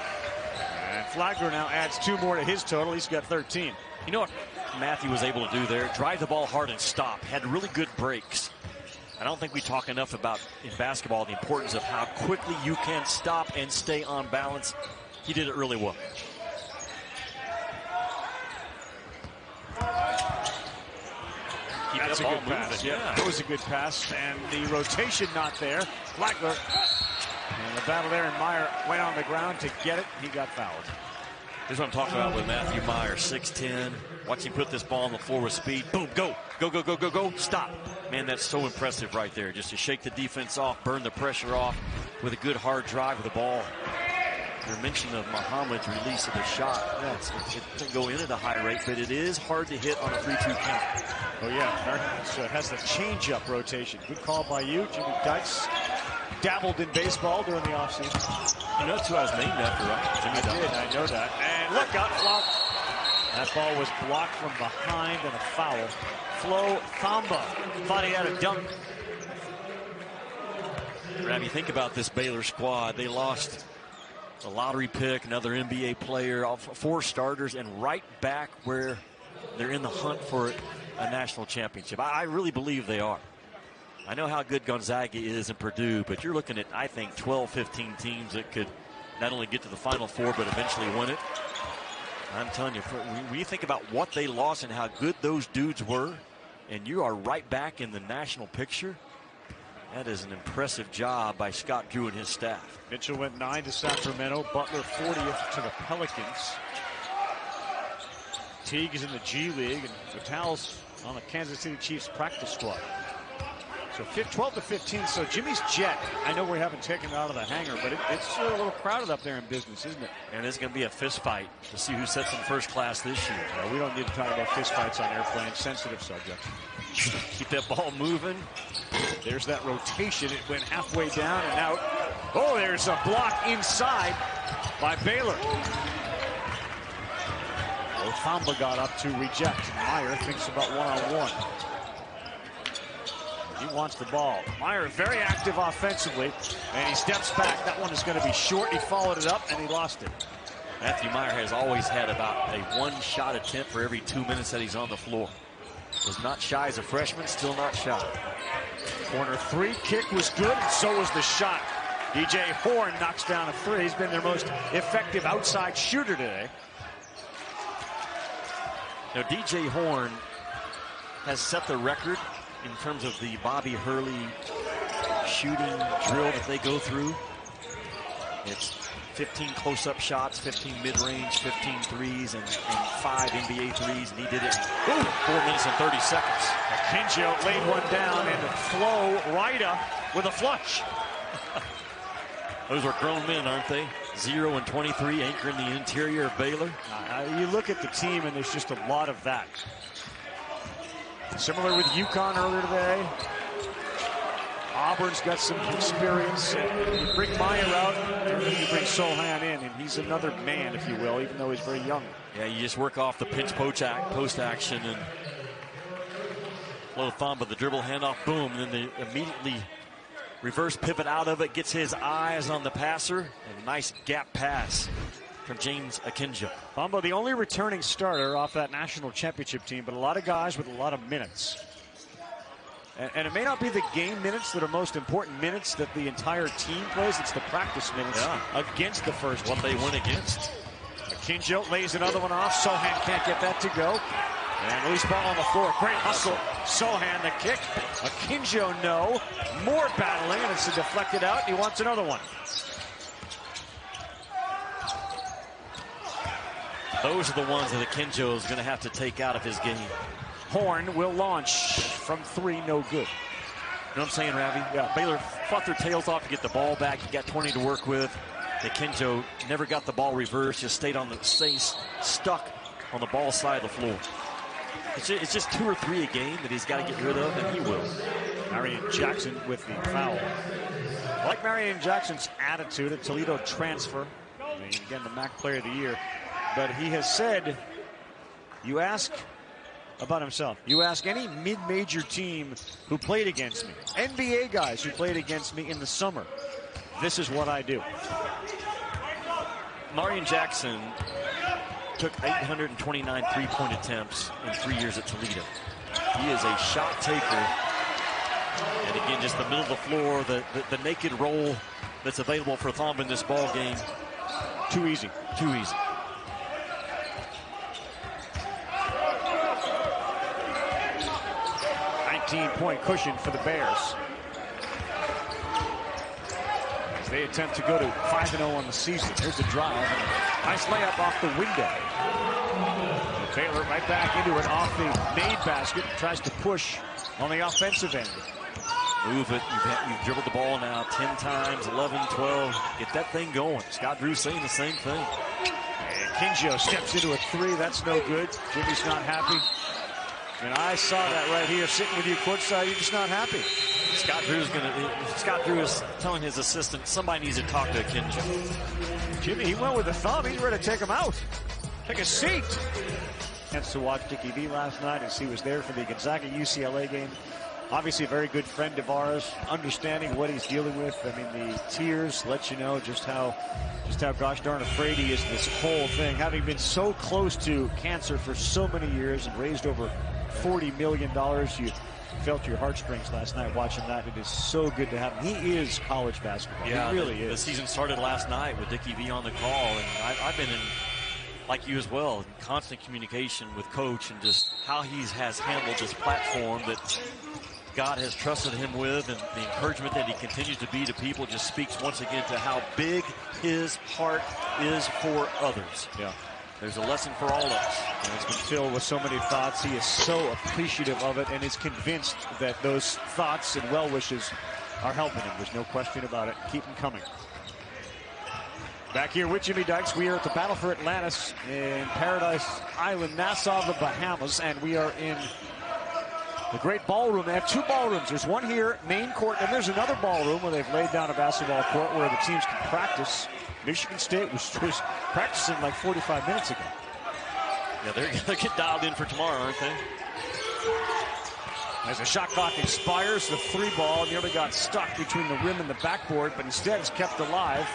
And Flagler now adds 2 more to his total. He's got 13. You know what Matthew was able to do there? Drive the ball hard and stop. Had really good breaks. I don't think we talk enough about, in basketball, the importance of how quickly you can stop and stay on balance. He did it really well. Keep That's a that good ball pass. moving. Yeah, that was a good pass. And the rotation not there. Flagler. And the battle there, and Meyer went on the ground to get it. He got fouled. Here's what I'm talking about with Matthew Meyer, 6'10". Watch him put this ball on the floor with speed. Boom, go, go, go, go, go, go. Stop. Man, that's so impressive right there. Just to shake the defense off, burn the pressure off with a good hard drive of the ball. Your mention of Muhammad's release of the shot. It can go in at a high rate, but it is hard to hit on a 3-2 count. Oh, yeah. So it has the change-up rotation. Good call by you, Jimmy Dykes. Dabbled in baseball during the offseason. You know that's who I was named after, right? Jimmy Dykes. I know that. And look out, Flo. That ball was blocked from behind and a foul. Flo Thamba thought he had a dunk. Rabbi, think about this Baylor squad. They lost a lottery pick, another NBA player, 4 starters, and right back where they're in the hunt for a national championship. I really believe they are. I know how good Gonzaga is in Purdue, but you're looking at, I think, 12, 15 teams that could not only get to the Final Four, but eventually win it. I'm telling you, when you think about what they lost and how good those dudes were, and you are right back in the national picture, that is an impressive job by Scott Drew and his staff. Mitchell went 9 to Sacramento. Butler 40th to the Pelicans. Teague is in the G League, and Vitale's on the Kansas City Chiefs practice squad. So 12 to 15. So Jimmy's jet, I know we haven't taken it out of the hangar, but it's a little crowded up there in business, isn't it? And it's going to be a fist fight to see who sits in first class this year. Yeah, we don't need to talk about fist fights on airplanes. Sensitive subject. Keep that ball moving. There's that rotation. It went halfway down and out. Oh, there's a block inside by Baylor. Othamba got up to reject. Meyer thinks about one-on-one. He wants the ball. Meyer very active offensively, and he steps back. That one is going to be short. He followed it up, and he lost it. Matthew Meyer has always had about a one-shot attempt for every 2 minutes that he's on the floor. Was not shy as a freshman, still not shy. Corner three kick was good, and so was the shot. DJ Horn knocks down a three. He's been their most effective outside shooter today. Now, DJ Horn has set the record in terms of the Bobby Hurley shooting drill that they go through. It's 15 close-up shots, 15 mid-range, 15 threes, and 5 NBA threes, and he did it in 4 minutes and 30 seconds. Akinjo laid one down, and Flo Rida with a flush. Those are grown men, aren't they? 0 and 23, anchoring the interior of Baylor. You look at the team, and there's just a lot of that. Similar with UConn earlier today. Auburn's got some experience. You bring Meyer out, and then you bring Sohan in, and he's another man, if you will, even though he's very young. Yeah, you just work off the pinch post action, and Othamba, the dribble handoff, boom, and then they immediately reverse pivot out of it, gets his eyes on the passer, and a nice gap pass from James Akinjo. Othamba, the only returning starter off that national championship team, but a lot of guys with a lot of minutes. And it may not be the game minutes that are most important minutes that the entire team plays. It's the practice minutes against the first what team. they win against. Akinjo lays another one off. Sohan can't get that to go. And loose ball on the floor. Great hustle. Sohan the kick. Akinjo no. More battling, and it's deflected out. He wants another one. Those are the ones that Akinjo is going to have to take out of his game. Horn will launch from three, no good. You know what I'm saying, Ravi? Yeah. Baylor fought their tails off to get the ball back. You got 20 to work with. Akinjo never got the ball reversed, just stayed stuck on the ball side of the floor. It's just 2 or 3 a game that he's got to get rid of, and he will. Marion Jackson with the foul. I like Marion Jackson's attitude, a Toledo transfer. And again, the MAC Player of the Year. But he has said, you ask about himself. You ask any mid-major team who played against me, NBA guys who played against me in the summer, this is what I do. Marion Jackson took 829 three-point attempts in 3 years at Toledo. He is a shot taker. And again, just the middle of the floor, the naked roll that's available for Othamba in this ball game. Too easy. Too easy. Point cushion for the Bears as they attempt to go to 5-0 on the season. Here's the drive. Nice layup off the window. Baylor right back into it off the made basket. Tries to push on the offensive end. Move it. You've dribbled the ball now 10 times, 11, 12. Get that thing going. Scott Drew saying the same thing. And Akinjo steps into a three. That's no good. Jimmy's not happy. And I saw that right here, sitting with you courtside. You're just not happy. Scott Drew is telling his assistant somebody needs to talk to Akinjo. Jimmy, he went with a thumb. He's ready to take him out. Take a seat. Chance to watch Dickie V last night as he was there for the Gonzaga UCLA game. Obviously a very good friend of ours, understanding what he's dealing with. I mean, the tears let you know just how gosh darn afraid he is of this whole thing. Having been so close to cancer for so many years and raised over $40 million, you felt your heartstrings last night watching that. It is so good to have him. He is college basketball. Yeah, he really is. The season started last night with Dickie V on the call, and I've been in, like you as well, in constant communication with Coach and just how he has handled this platform that God has trusted him with, and the encouragement that he continues to be to people just speaks once again to how big his heart is for others. Yeah. There's a lesson for all of us. And it's been filled with so many thoughts. He is so appreciative of it and is convinced that those thoughts and well wishes are helping him. There's no question about it. Keep them coming. Back here with Jimmy Dykes, we are at the Battle for Atlantis in Paradise Island, Nassau, the Bahamas, and we are in the great ballroom. They have two ballrooms. There's one here, main court, and there's another ballroom where they've laid down a basketball court where the teams can practice. Michigan State was practicing like 45 minutes ago. Yeah, they're going to get dialed in for tomorrow, aren't they? As the shot clock expires, the three ball nearly got stuck between the rim and the backboard, but instead is kept alive.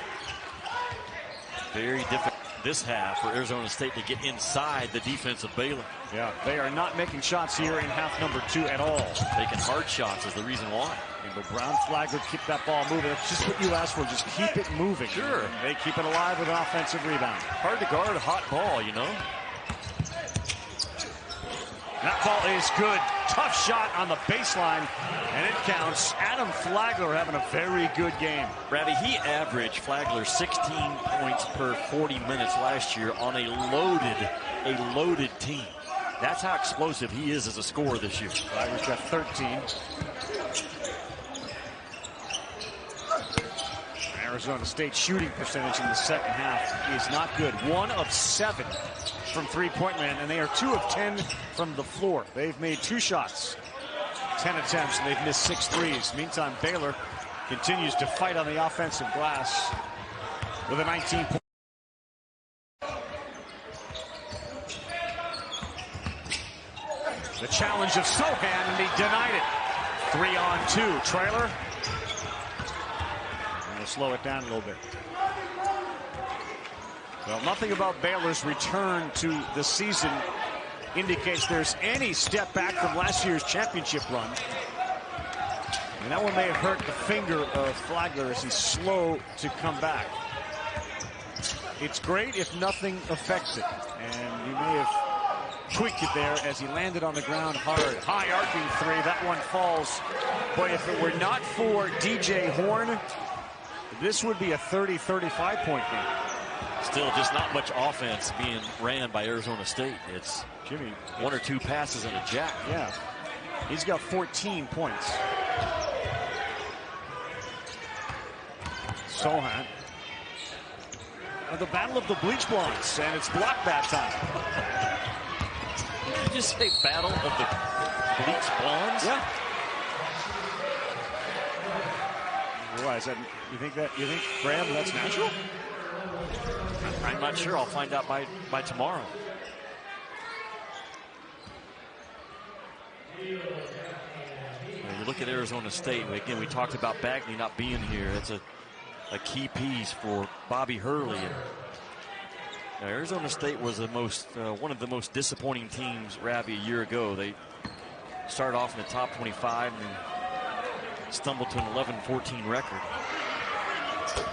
Very difficult this half for Arizona State to get inside the defense of Baylor. Yeah, they are not making shots here in half number 2 at all. Taking hard shots is the reason why. But Brown Flagler keep that ball moving. That's just what you asked for. Just keep it moving. Sure. And they keep it alive with an offensive rebound. Hard to guard a hot ball, you know. That ball is good. Tough shot on the baseline, and it counts. Adam Flagler having a very good game. Ravi, he averaged Flagler 16 points per 40 minutes last year on a loaded team. That's how explosive he is as a scorer this year. Flagler's got 13. Arizona State shooting percentage in the second half is not good. 1 of 7 from three-point land, and they are 2 of 10 from the floor. They've made 2 shots, 10 attempts, and they've missed 6 threes. Meantime, Baylor continues to fight on the offensive glass with a 19-point. The challenge of Sohan, and he denied it. 3-on-2. Trailer. We'll slow it down a little bit. Well, nothing about Baylor's return to the season indicates there's any step back from last year's championship run. And that one may have hurt the finger of Flagler as he's slow to come back. It's great if nothing affects it. And you may have tweaked it there as he landed on the ground hard. High arcing three. That one falls. Boy, if it were not for DJ Horn, this would be a 30-35 point game. Still just not much offense being ran by Arizona State. It's Jimmy, 1 or 2 passes and a jack. Yeah, he's got 14 points. Sohan. The battle of the bleach blondes, and it's blocked that time. Did you just say battle of the bleach blondes? Yeah. Why is that? You think, Graham, that's natural? I'm not sure. I'll find out by tomorrow. You look at Arizona State. Again, we talked about Bagley not being here. That's a key piece for Bobby Hurley. Now, Arizona State was one of the most disappointing teams, Ravi, a year ago. They started off in the top 25 and stumbled to an 11-14 record.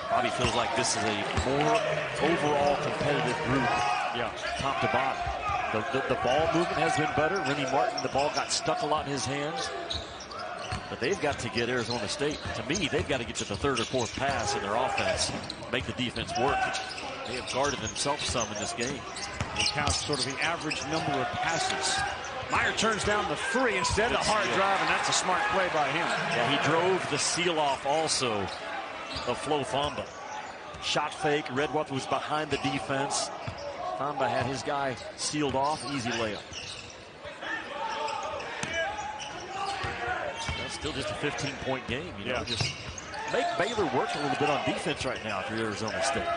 Bobby feels like this is a more overall competitive group, yeah, top to bottom. The ball movement has been better. Remy Martin, the ball got stuck a lot in his hands. But they've got to get Arizona State. To me, they've got to get to the 3rd or 4th pass in their offense, make the defense work. They have guarded themselves some in this game. He counts sort of the average number of passes. Meyer turns down the 3 instead of the hard drive, and that's a smart play by him. Yeah, he drove the seal off also of Flo Famba. Shot fake. Redwath was behind the defense. Famba had his guy sealed off. Easy layup. That's still just a 15-point game. You know, just make Baylor work a little bit on defense right now for Arizona State.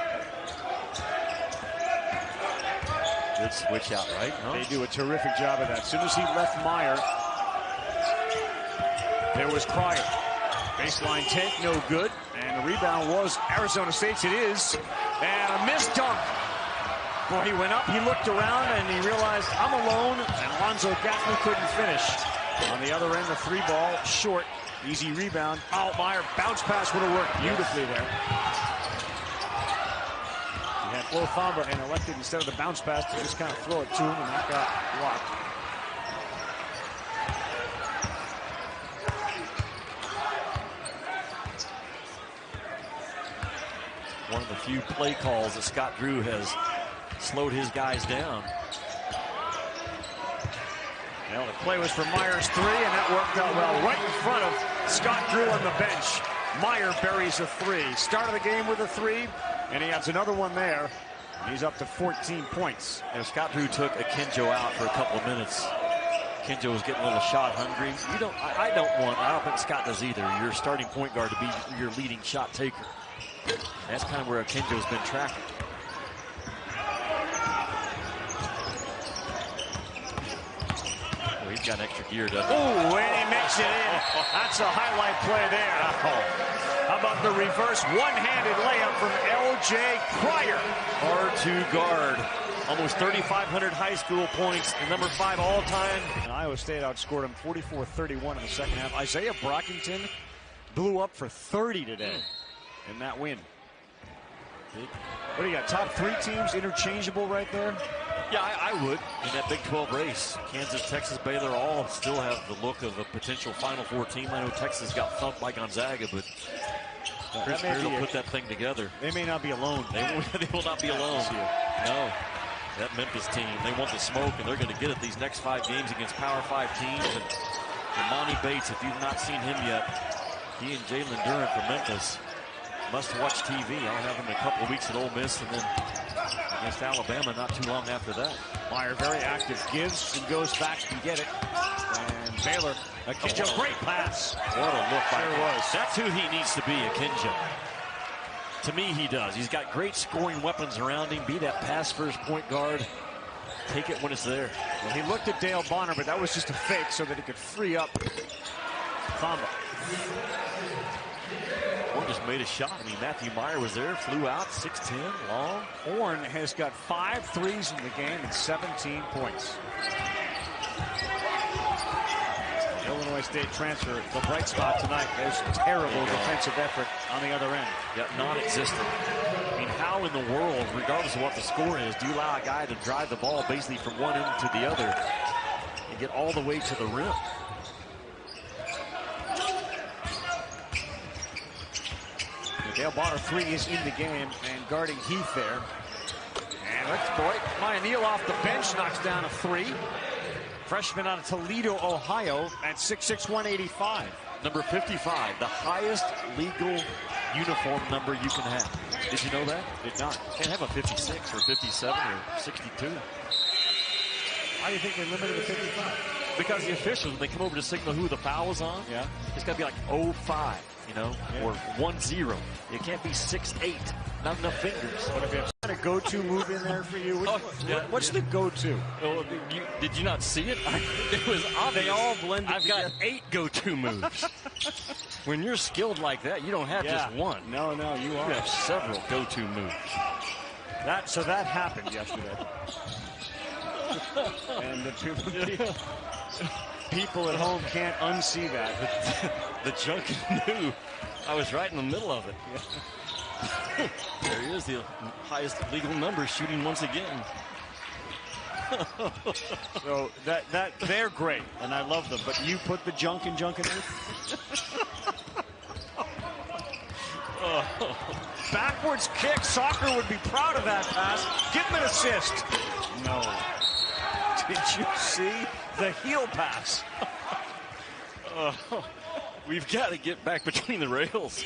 Good switch out, right? They do a terrific job of that. As soon as he left Meyer, There was Pryor. Baseline take, no good. And the rebound was Arizona State's. It is. And a missed dunk. Boy, he went up, he looked around, and he realized, I'm alone. And Alonzo Gaffney couldn't finish. On the other end, the 3-ball, short. Easy rebound. Oh, Meyer, bounce pass would have worked beautifully there. He had Flo Thamba and elected, instead of the bounce pass, to just kind of throw it to him, and that got blocked. One of the few play calls that Scott Drew has slowed his guys down. Well, the play was for Meyer's 3, and that worked out well. Right in front of Scott Drew on the bench. Meyer buries a 3. Start of the game with a 3, and he has another one there. He's up to 14 points. And Scott Drew took Akinjo out for a couple of minutes. Akinjo was getting a little shot hungry. I don't think Scott does either. Your starting point guard to be your leading shot taker. That's kind of where Akinjo's been tracking. He's got an extra gear, doesn't he? Ooh, and he makes it in. That's a highlight play there. How about the reverse one-handed layup from L.J. Pryor? Hard to guard. Almost 3,500 high school points, and number 5 all-time. And Iowa State outscored him 44-31 in the second half. Isaiah Brockington blew up for 30 today in that win. What do you got? Top 3 teams interchangeable right there? Yeah, I would in that Big 12 race. Kansas, Texas, Baylor all still have the look of a potential Final Four team. I know Texas got thumped by Gonzaga, but Chris Beard will put that thing together. They may not be alone. They will not be alone. No. That Memphis team, they want the smoke, and they're going to get it these next 5 games against Power 5 teams. And Monty Bates, if you've not seen him yet, he and Jalen Duren from Memphis, must-watch TV. I'll have him in a couple of weeks at Ole Miss, and then against Alabama not too long after that. Meyer very active, gives and goes back and get it. And Baylor, Akinjo, great pass. What a look by him. Was. That's who he needs to be, Akinjo. To me, he does. He's got great scoring weapons around him. Be that pass-first point guard. Take it when it's there. Well, he looked at Dale Bonner, but that was just a fake so that he could free up Thamba. Horn just made a shot. I mean, Matthew Meyer was there, flew out, 6'10", long. Horn has got 5 threes in the game and 17 points. Illinois State transfer, the bright spot tonight. There's terrible defensive effort on the other end. Yeah, non-existent. I mean, how in the world, regardless of what the score is, do you allow a guy to drive the ball basically from one end to the other and get all the way to the rim? Dale Bonner 3 is in the game and guarding Heath there. And let's boy, Maya Neal off the bench knocks down a 3. Freshman out of Toledo, Ohio at 6'6", 185. Number 55, the highest legal uniform number you can have. Did you know that? Did not. Can't have a 56 or 57 or 62. Why do you think they limited to 55? Because the officials, when they come over to signal who the foul was on, it's got to be like 0-5, you know, or 1-0. It can't be 6-8. Not enough fingers. What if you have a go-to move in there for you? What's the go-to? Well, did you not see it? It was obvious. They all blended I've got 8 go-to moves. When you're skilled like that, you don't have just one. No, you are. You have several go-to moves. So that happened yesterday. And the people at home can't unsee that. The junkie knew I was right in the middle of it. There he is, the highest legal number, shooting once again. So that they're great, and I love them. But you put the junk in it. Backwards kick. Soccer would be proud of that pass. Give him an assist. No. Did you see the heel pass? We've got to get back between the rails.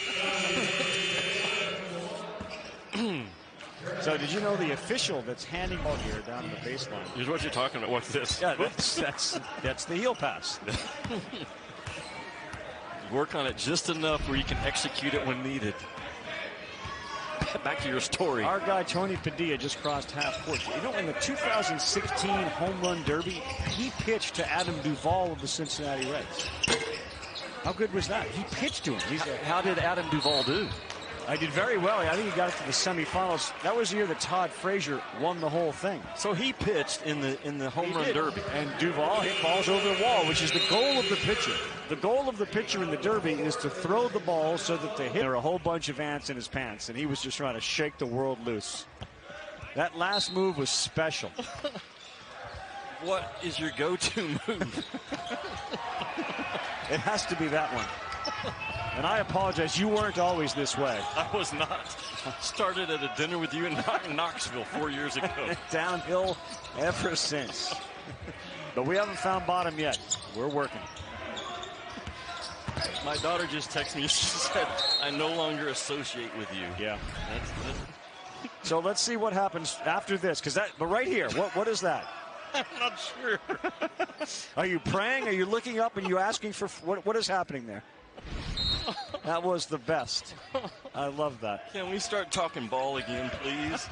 So did you know the official that's handing ball here down the baseline? Here's what you're talking about. What's this? Yeah, that's the heel pass. Work on it just enough where you can execute it when needed. Back to your story. Our guy Tony Padilla just crossed half court. You know, in the 2016 Home Run Derby, he pitched to Adam Duvall of the Cincinnati Reds. How good was that? He pitched to him. How did Adam Duvall do? I did very well. I think he got it to the semifinals. That was the year that Todd Frazier won the whole thing. So he pitched in the home run derby. And Duvall hit balls over the wall, which is the goal of the pitcher. The goal of the pitcher in the derby is to throw the ball so that they hit. There were a whole bunch of ants in his pants, and he was just trying to shake the world loose. That last move was special. What is your go-to move? It has to be that one. And I apologize, you weren't always this way. I was not. Started at a dinner with you in Knoxville 4 years ago. Downhill ever since. But we haven't found bottom yet. We're working. My daughter just texted me. She said, I no longer associate with you. Yeah. So let's see what happens after this. But right here, what is that? I'm not sure. Are you praying? Are you looking up and you asking for what is happening there? That was the best. I love that. Can we start talking ball again, please?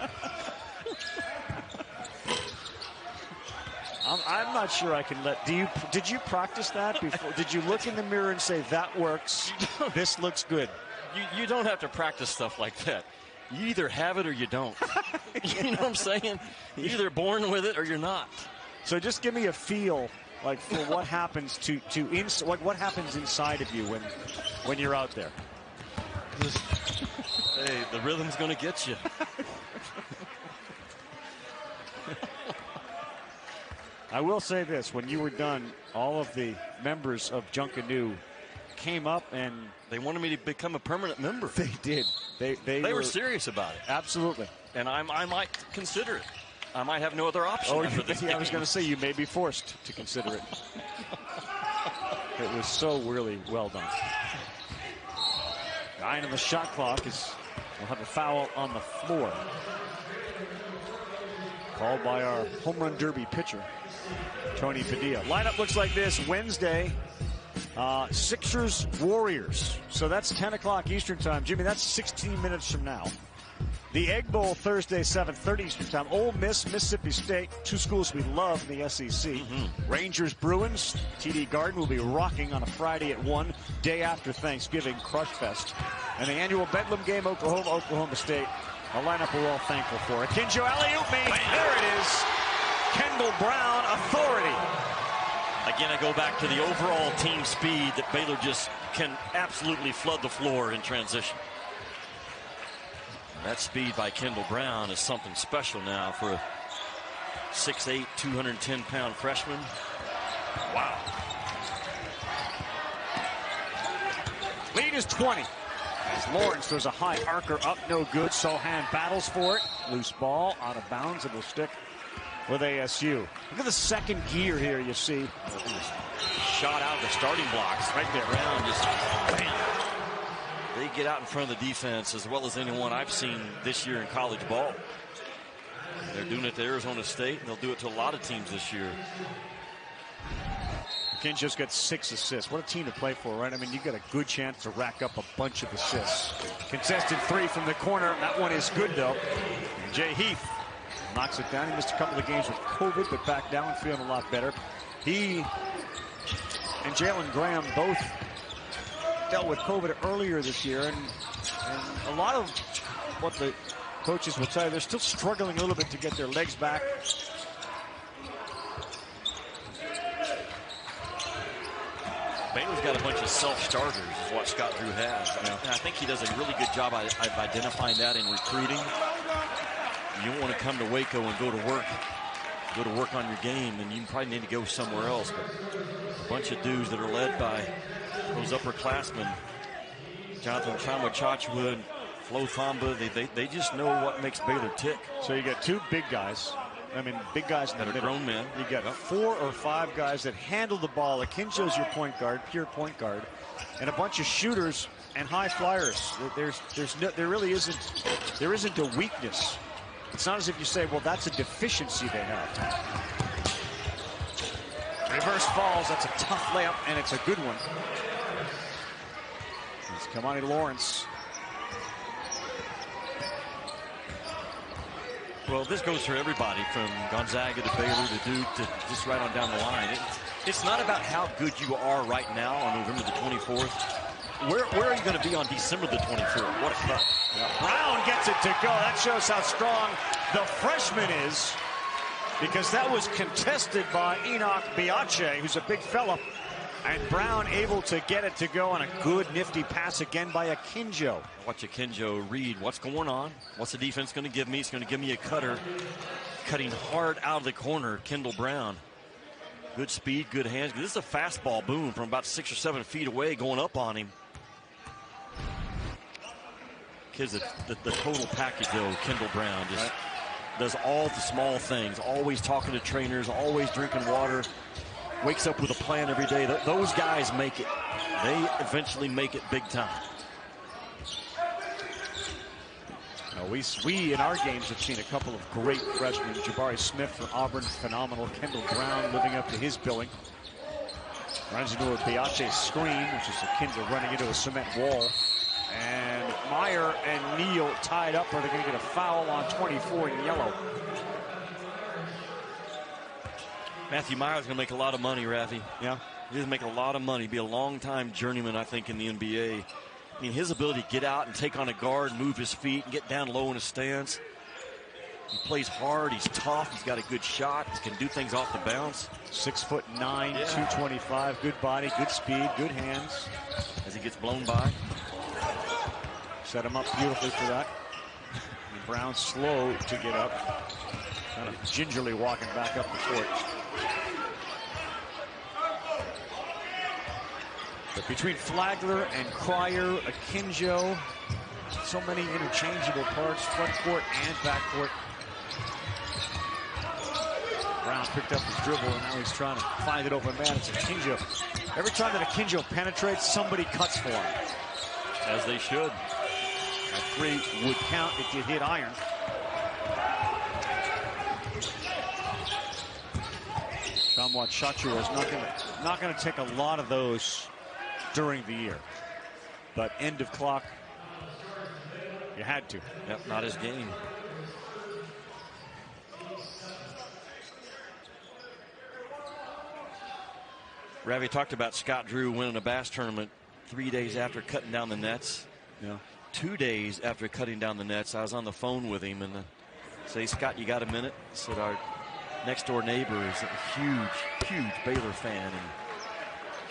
I'm not sure I can let. Did you practice that before? Did you look in the mirror and say that works? This looks good. You don't have to practice stuff like that. You either have it or you don't. You know what I'm saying? You're either born with it or you're not. So just give me a feel, like, for what happens what happens inside of you when you're out there. Hey, the rhythm's going to get you. I will say this: when you were done, all of the members of Junkanoo came up and they wanted me to become a permanent member. They did. They were serious about it. Absolutely. And I might consider it. I might have no other option. I was going to say you may be forced to consider it. It was so really well done. Guy on the shot clock will have a foul on the floor. Called by our home run derby pitcher, Tony Padilla. Lineup looks like this Wednesday. Sixers, Warriors. So that's 10 o'clock Eastern time. Jimmy, that's 16 minutes from now. The Egg Bowl Thursday, 7:30 Eastern time. Ole Miss, Mississippi State, two schools we love in the SEC. Rangers, Bruins. TD Garden will be rocking on a Friday at 1, day after Thanksgiving, Crush Fest. And the annual Bedlam game, Oklahoma State. A lineup we're all thankful for. Akinjo alley-oop me. There it is. Kendall Brown, authority. Again, I go back to the overall team speed that Baylor just can absolutely flood the floor in transition. That speed by Kendall Brown is something special now for a 6'8", 210-pound freshman. Wow. Lead is 20. As Lawrence throws a high arcer up, no good. Sohan battles for it. Loose ball, out of bounds. It will stick with ASU. Look at the second gear here, you see. Shot out of the starting blocks right there. Brown just, bam. They get out in front of the defense as well as anyone I've seen this year in college ball. They're doing it to Arizona State, and they'll do it to a lot of teams this year. Ken just got 6 assists. What a team to play for, right? I mean, you've got a good chance to rack up a bunch of assists. Contested 3 from the corner. That one is good, though. And Jay Heath knocks it down. He missed a couple of games with COVID, but back down, feeling a lot better. He and Jalen Graham both dealt with COVID earlier this year, and a lot of what the coaches will tell you, they're still struggling a little bit to get their legs back. Baylor's got a bunch of self-starters is what Scott Drew has. And I think he does a really good job of identifying that in recruiting. You don't want to come to Waco and go to work on your game, and you probably need to go somewhere else. But a bunch of dudes that are led by those upperclassmen, Jonathan Chamwa-Chachua and Flo Thamba, they just know what makes Baylor tick. So you got 2 big guys. I mean, big guys that are grown men. You got 4 or 5 guys that handle the ball. Akinjo's your point guard, pure point guard, and a bunch of shooters and high flyers. There isn't a weakness. It's not as if you say, well, that's a deficiency they have. Reverse falls. That's a tough layup, and it's a good one. It's Kamani Lawrence. Well, this goes for everybody from Gonzaga to Baylor to Duke to just right on down the line. It's not about how good you are right now on November the 24th. Where are you going to be on December the 24th? What a cut. Brown gets it to go. That shows how strong the freshman is, because that was contested by Enoch Biache, who's a big fella. And Brown able to get it to go on a good, nifty pass again by Akinjo. Watch Akinjo read what's going on. What's the defense going to give me? It's going to give me a cutter. Cutting hard out of the corner, Kendall Brown. Good speed, good hands. This is a fastball boom from about 6 or 7 feet away going up on him. Kids, the total package, though, Kendall Brown just does all the small things. Always talking to trainers, always drinking water. Wakes up with a plan every day. Those guys make it. They eventually make it big time. Now we in our games have seen a couple of great freshmen. Jabari Smith from Auburn, phenomenal. Kendall Brown living up to his billing. Runs into a Biache screen, which is Akinjo running into a cement wall. And Meyer and Neal tied up, or they're going to get a foul on 24 in yellow. Matthew Meyer's going to make a lot of money, Rafi. Yeah. He's going to make a lot of money. Be a long-time journeyman, I think, in the NBA. I mean, his ability to get out and take on a guard, move his feet, and get down low in a stance. He plays hard. He's tough. He's got a good shot. He can do things off the bounce. 6'9", 225. Good body, good speed, good hands. As he gets blown by. Set him up beautifully for that. And Brown slow to get up. Kind of gingerly walking back up the court. But between Flagler and Cryer, Akinjo, so many interchangeable parts, front court and back court. Brown picked up his dribble, and now he's trying to find it open man. It's Akinjo. Every time that Akinjo penetrates, somebody cuts for him. As they should. A three would count. It did hit iron. Shamwat Shachua is not going to take a lot of those during the year, but end of clock, you had to. Yep, not his game. Ravi talked about Scott Drew winning a bass tournament 3 days after cutting down the nets. Yeah. 2 days after cutting down the nets, I was on the phone with him and say, Scott, you got a minute? I said, our next door neighbor is a huge Baylor fan, and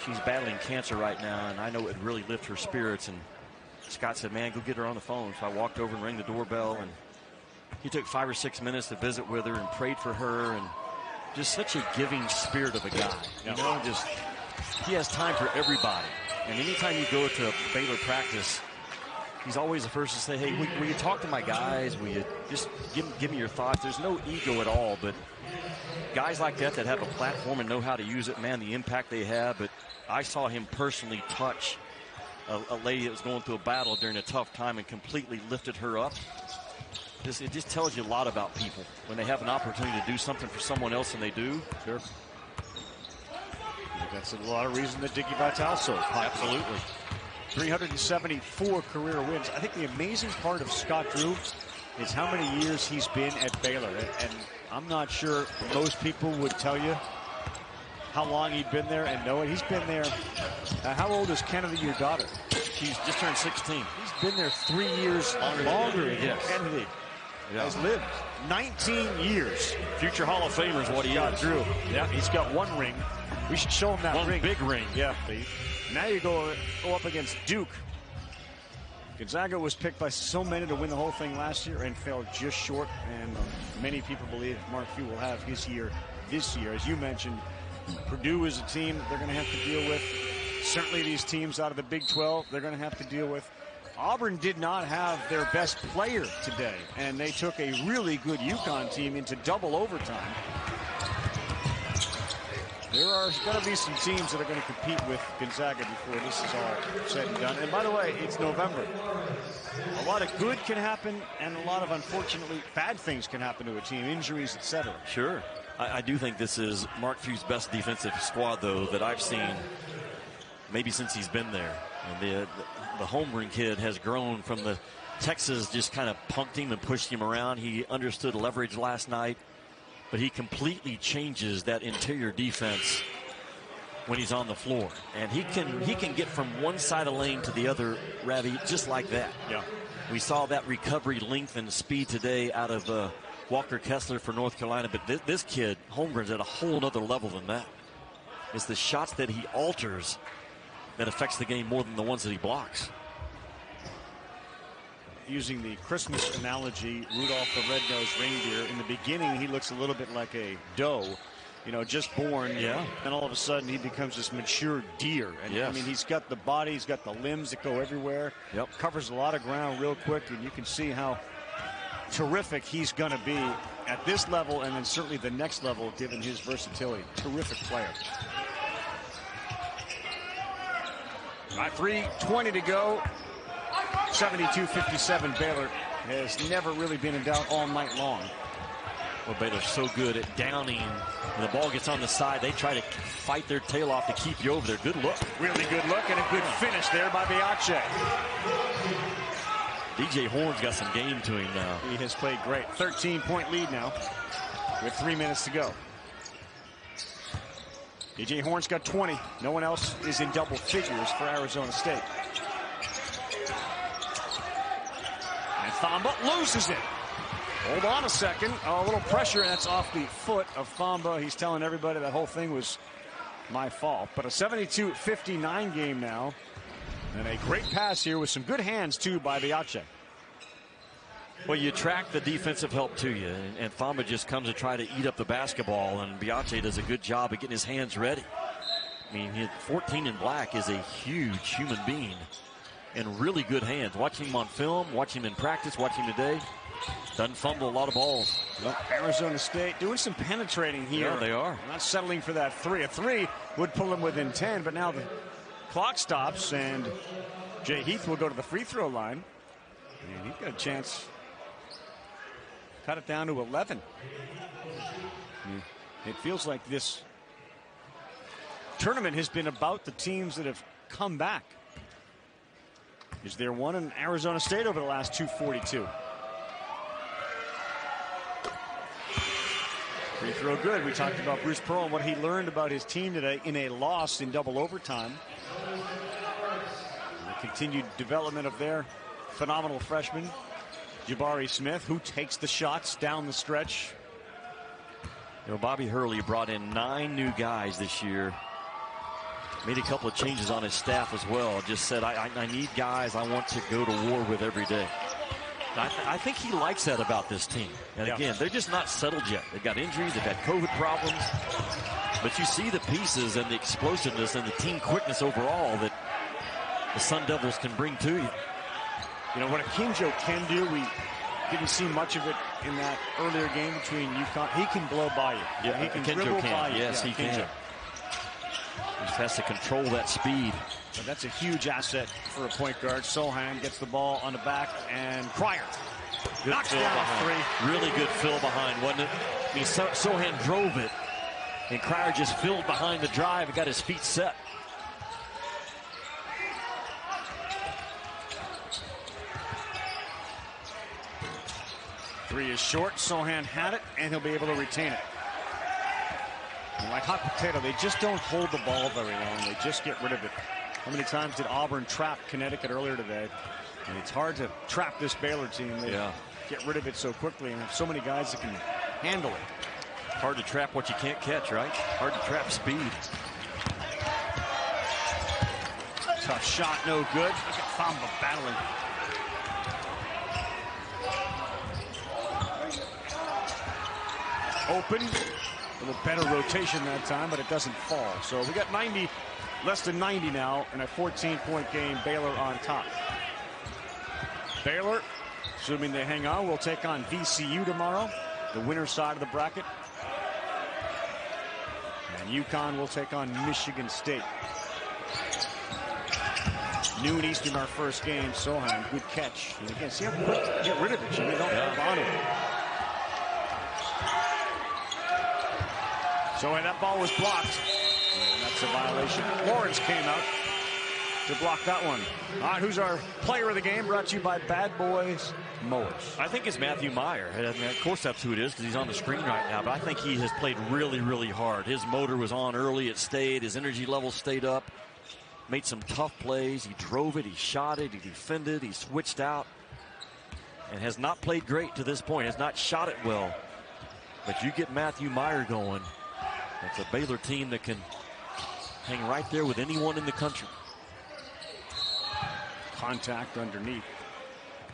she's battling cancer right now, and I know it really lift her spirits. And Scott said, man, go get her on the phone. So I walked over and rang the doorbell, and he took 5 or 6 minutes to visit with her and prayed for her. And just such a giving spirit of a guy. You know, just he has time for everybody. And anytime you go to a Baylor practice, he's always the first to say, hey, will you talk to my guys? Will you just give me your thoughts? There's no ego at all, but guys like that have a platform and know how to use it, man, the impact they have. But I saw him personally touch a lady that was going through a battle during a tough time and completely lifted her up. It just tells you a lot about people when they have an opportunity to do something for someone else, and they do. Sure. That's a lot of reason that Dicky Vitale so popular. Absolutely. 374 career wins. I think the amazing part of Scott Drew is how many years he's been at Baylor. And I'm not sure most people would tell you how long he'd been there and know it. He's been there. How old is Kennedy, your daughter? She's just turned 16. He's been there 3 years longer than yes. Kennedy has lived. 19 years. Future Hall of Famer is what he Scott is. Drew. Yeah, he's got one ring. We should show him that one ring. Big ring. Yeah. Now you go up against Duke. Gonzaga was picked by so many to win the whole thing last year and fell just short. And many people believe Mark Few will have his year this year. As you mentioned, Purdue is a team they're going to have to deal with. Certainly these teams out of the Big 12 they're going to have to deal with. Auburn did not have their best player today, and they took a really good UConn team into double overtime. There are going to be some teams that are going to compete with Gonzaga before this is all said and done. And by the way, it's November. A lot of good can happen, and a lot of, unfortunately, bad things can happen to a team, injuries, etc. Sure. I do think this is Mark Few's best defensive squad, though, that I've seen maybe since he's been there. And the Holmgren kid has grown from the Texas just kind of punked him and pushed him around. He understood leverage last night, but he completely changes that interior defense when he's on the floor. And he can get from one side of the lane to the other, Ravi, just like that. Yeah. We saw that recovery length and speed today out of Walker Kessler for North Carolina. But this kid, Holmgren's at a whole other level than that. It's the shots that he alters that affects the game more than the ones that he blocks. Using the Christmas analogy, Rudolph the Red-Nosed Reindeer, in the beginning he looks a little bit like a doe, you know, just born. Yeah. And all of a sudden he becomes this mature deer. And yes. I mean, he's got the body, he's got the limbs that go everywhere. Yep. Covers a lot of ground real quick, and you can see how terrific he's going to be at this level, and then certainly the next level given his versatility. Terrific player. All right, 3:20 to go. 72-57. Baylor has never really been in doubt all night long. Well, Baylor's so good at downing. When the ball gets on the side, they try to fight their tail off to keep you over there. Good look. Really good look and a good finish there by Biache. DJ Horne's got some game to him now. He has played great. 13-point lead now with 3 minutes to go. DJ Horne's got 20. No one else is in double figures for Arizona State. And Thamba loses it. Hold on a second. Oh, a little pressure, and that's off the foot of Thamba. He's telling everybody that whole thing was my fault. But a 72-59 game now. And a great pass here with some good hands, too, by Biache. Well, you track the defensive help to you, and Thamba just comes to try to eat up the basketball, and Biache does a good job of getting his hands ready. I mean, 14 in black is a huge human being and really good hands. Watching him on film, watching him in practice, watching him today, doesn't fumble a lot of balls. Well, Arizona State doing some penetrating here. Yeah, they are. Not settling for that three. A three would pull them within 10, but now the clock stops, and Jay Heath will go to the free throw line. And he's got a chance. Cut it down to 11. It feels like this tournament has been about the teams that have come back. Is there one in Arizona State over the last 242? Free throw good. We talked about Bruce Pearl and what he learned about his team today in a loss in double overtime. The continued development of their phenomenal freshman, Jabari Smith, who takes the shots down the stretch. You know, Bobby Hurley brought in 9 new guys this year. Made a couple of changes on his staff as well. Just said, I need guys I want to go to war with every day. I think he likes that about this team. And again, they're just not settled yet. They've got injuries, they've had COVID problems. But you see the pieces and the explosiveness and the team quickness overall that the Sun Devils can bring to you. You know, what Akinjo can do, we didn't see much of it in that earlier game between UConn. He can blow by you. Yeah, he can Akinjo dribble can. by you. Yes, he can. He just has to control that speed. But that's a huge asset for a point guard. Sohan gets the ball on the back, and Cryer knocks down a three. Really good fill behind, wasn't it? I mean, Sohan drove it, and Cryer just filled behind the drive and got his feet set. Three is short. Sohan had it, and he'll be able to retain it. And like hot potato, they just don't hold the ball very long. They just get rid of it. How many times did Auburn trap Connecticut earlier today? And it's hard to trap this Baylor team. They get rid of it so quickly and have so many guys that can handle it. Hard to trap what you can't catch, right? Hard to trap speed. Tough shot, no good. Look at Thamba battling. Open. A little better rotation that time, but it doesn't fall. So we got 90, less than 90 now in a 14-point game. Baylor on top. Baylor, assuming they hang on, will take on VCU tomorrow, the winner side of the bracket. And UConn will take on Michigan State. Noon Eastern, our first game. Sohan, good catch. And again, see how quick to get rid of it, Jimmy. Don't hold on to it. So that ball was blocked. And that's a violation. Lawrence came out to block that one. All right, who's our player of the game? Brought to you by Bad Boys mowers. I think it's Matthew Meyer. And of course, that's who it is because he's on the screen right now. But I think he has played really, really hard. His motor was on early. It stayed. His energy level stayed up. Made some tough plays. He drove it. He shot it. He defended. He switched out. And has not played great to this point. Has not shot it well. But you get Matthew Meyer going. It's a Baylor team that can hang right there with anyone in the country. Contact underneath.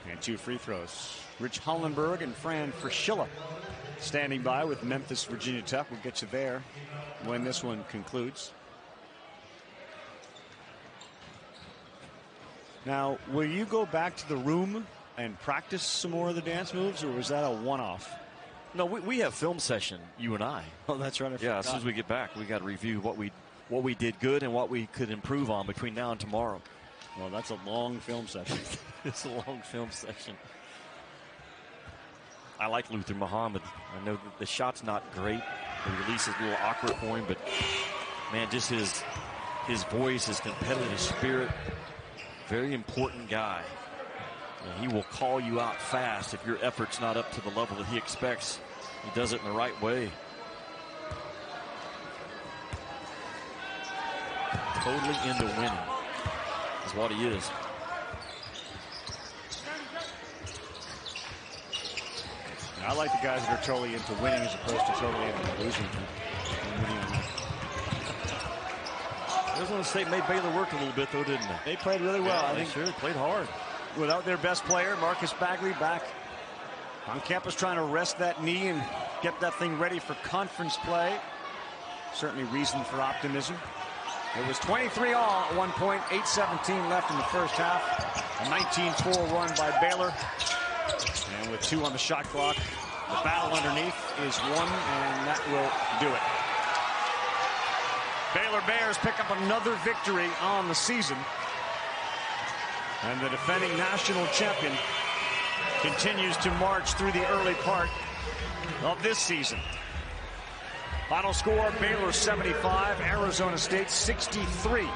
And 2 free throws. Rich Hollenberg and Fran Fraschilla standing by with Memphis, Virginia Tech. We'll get you there when this one concludes. Now, will you go back to the room and practice some more of the dance moves, or was that a one-off? No, we have film session, you and I. Oh, that's right. Yeah, as soon as we get back, we got to review what we did good and what we could improve on between now and tomorrow. Well, that's a long film session. It's a long film session. I like Luther Muhammad. I know that the shot's not great. The release is a little awkward for him, but man, just his voice, his competitive spirit, very important guy. And he will call you out fast if your effort's not up to the level that he expects. He does it in the right way. Totally into winning is what he is. I like the guys that are totally into winning as opposed to totally into losing. Arizona State made Baylor work a little bit, though, didn't they? They played really well. Yeah, I think sure played hard. Without their best player, Marcus Bagley, back on campus trying to rest that knee and get that thing ready for conference play. Certainly reason for optimism. It was 23-all at one point, 8:17 left in the first half. A 19-4 run by Baylor. And with 2 on the shot clock, the battle underneath is won, and that will do it. Baylor Bears pick up another victory on the season. And the defending national champion continues to march through the early part of this season. Final score, Baylor 75, Arizona State 63.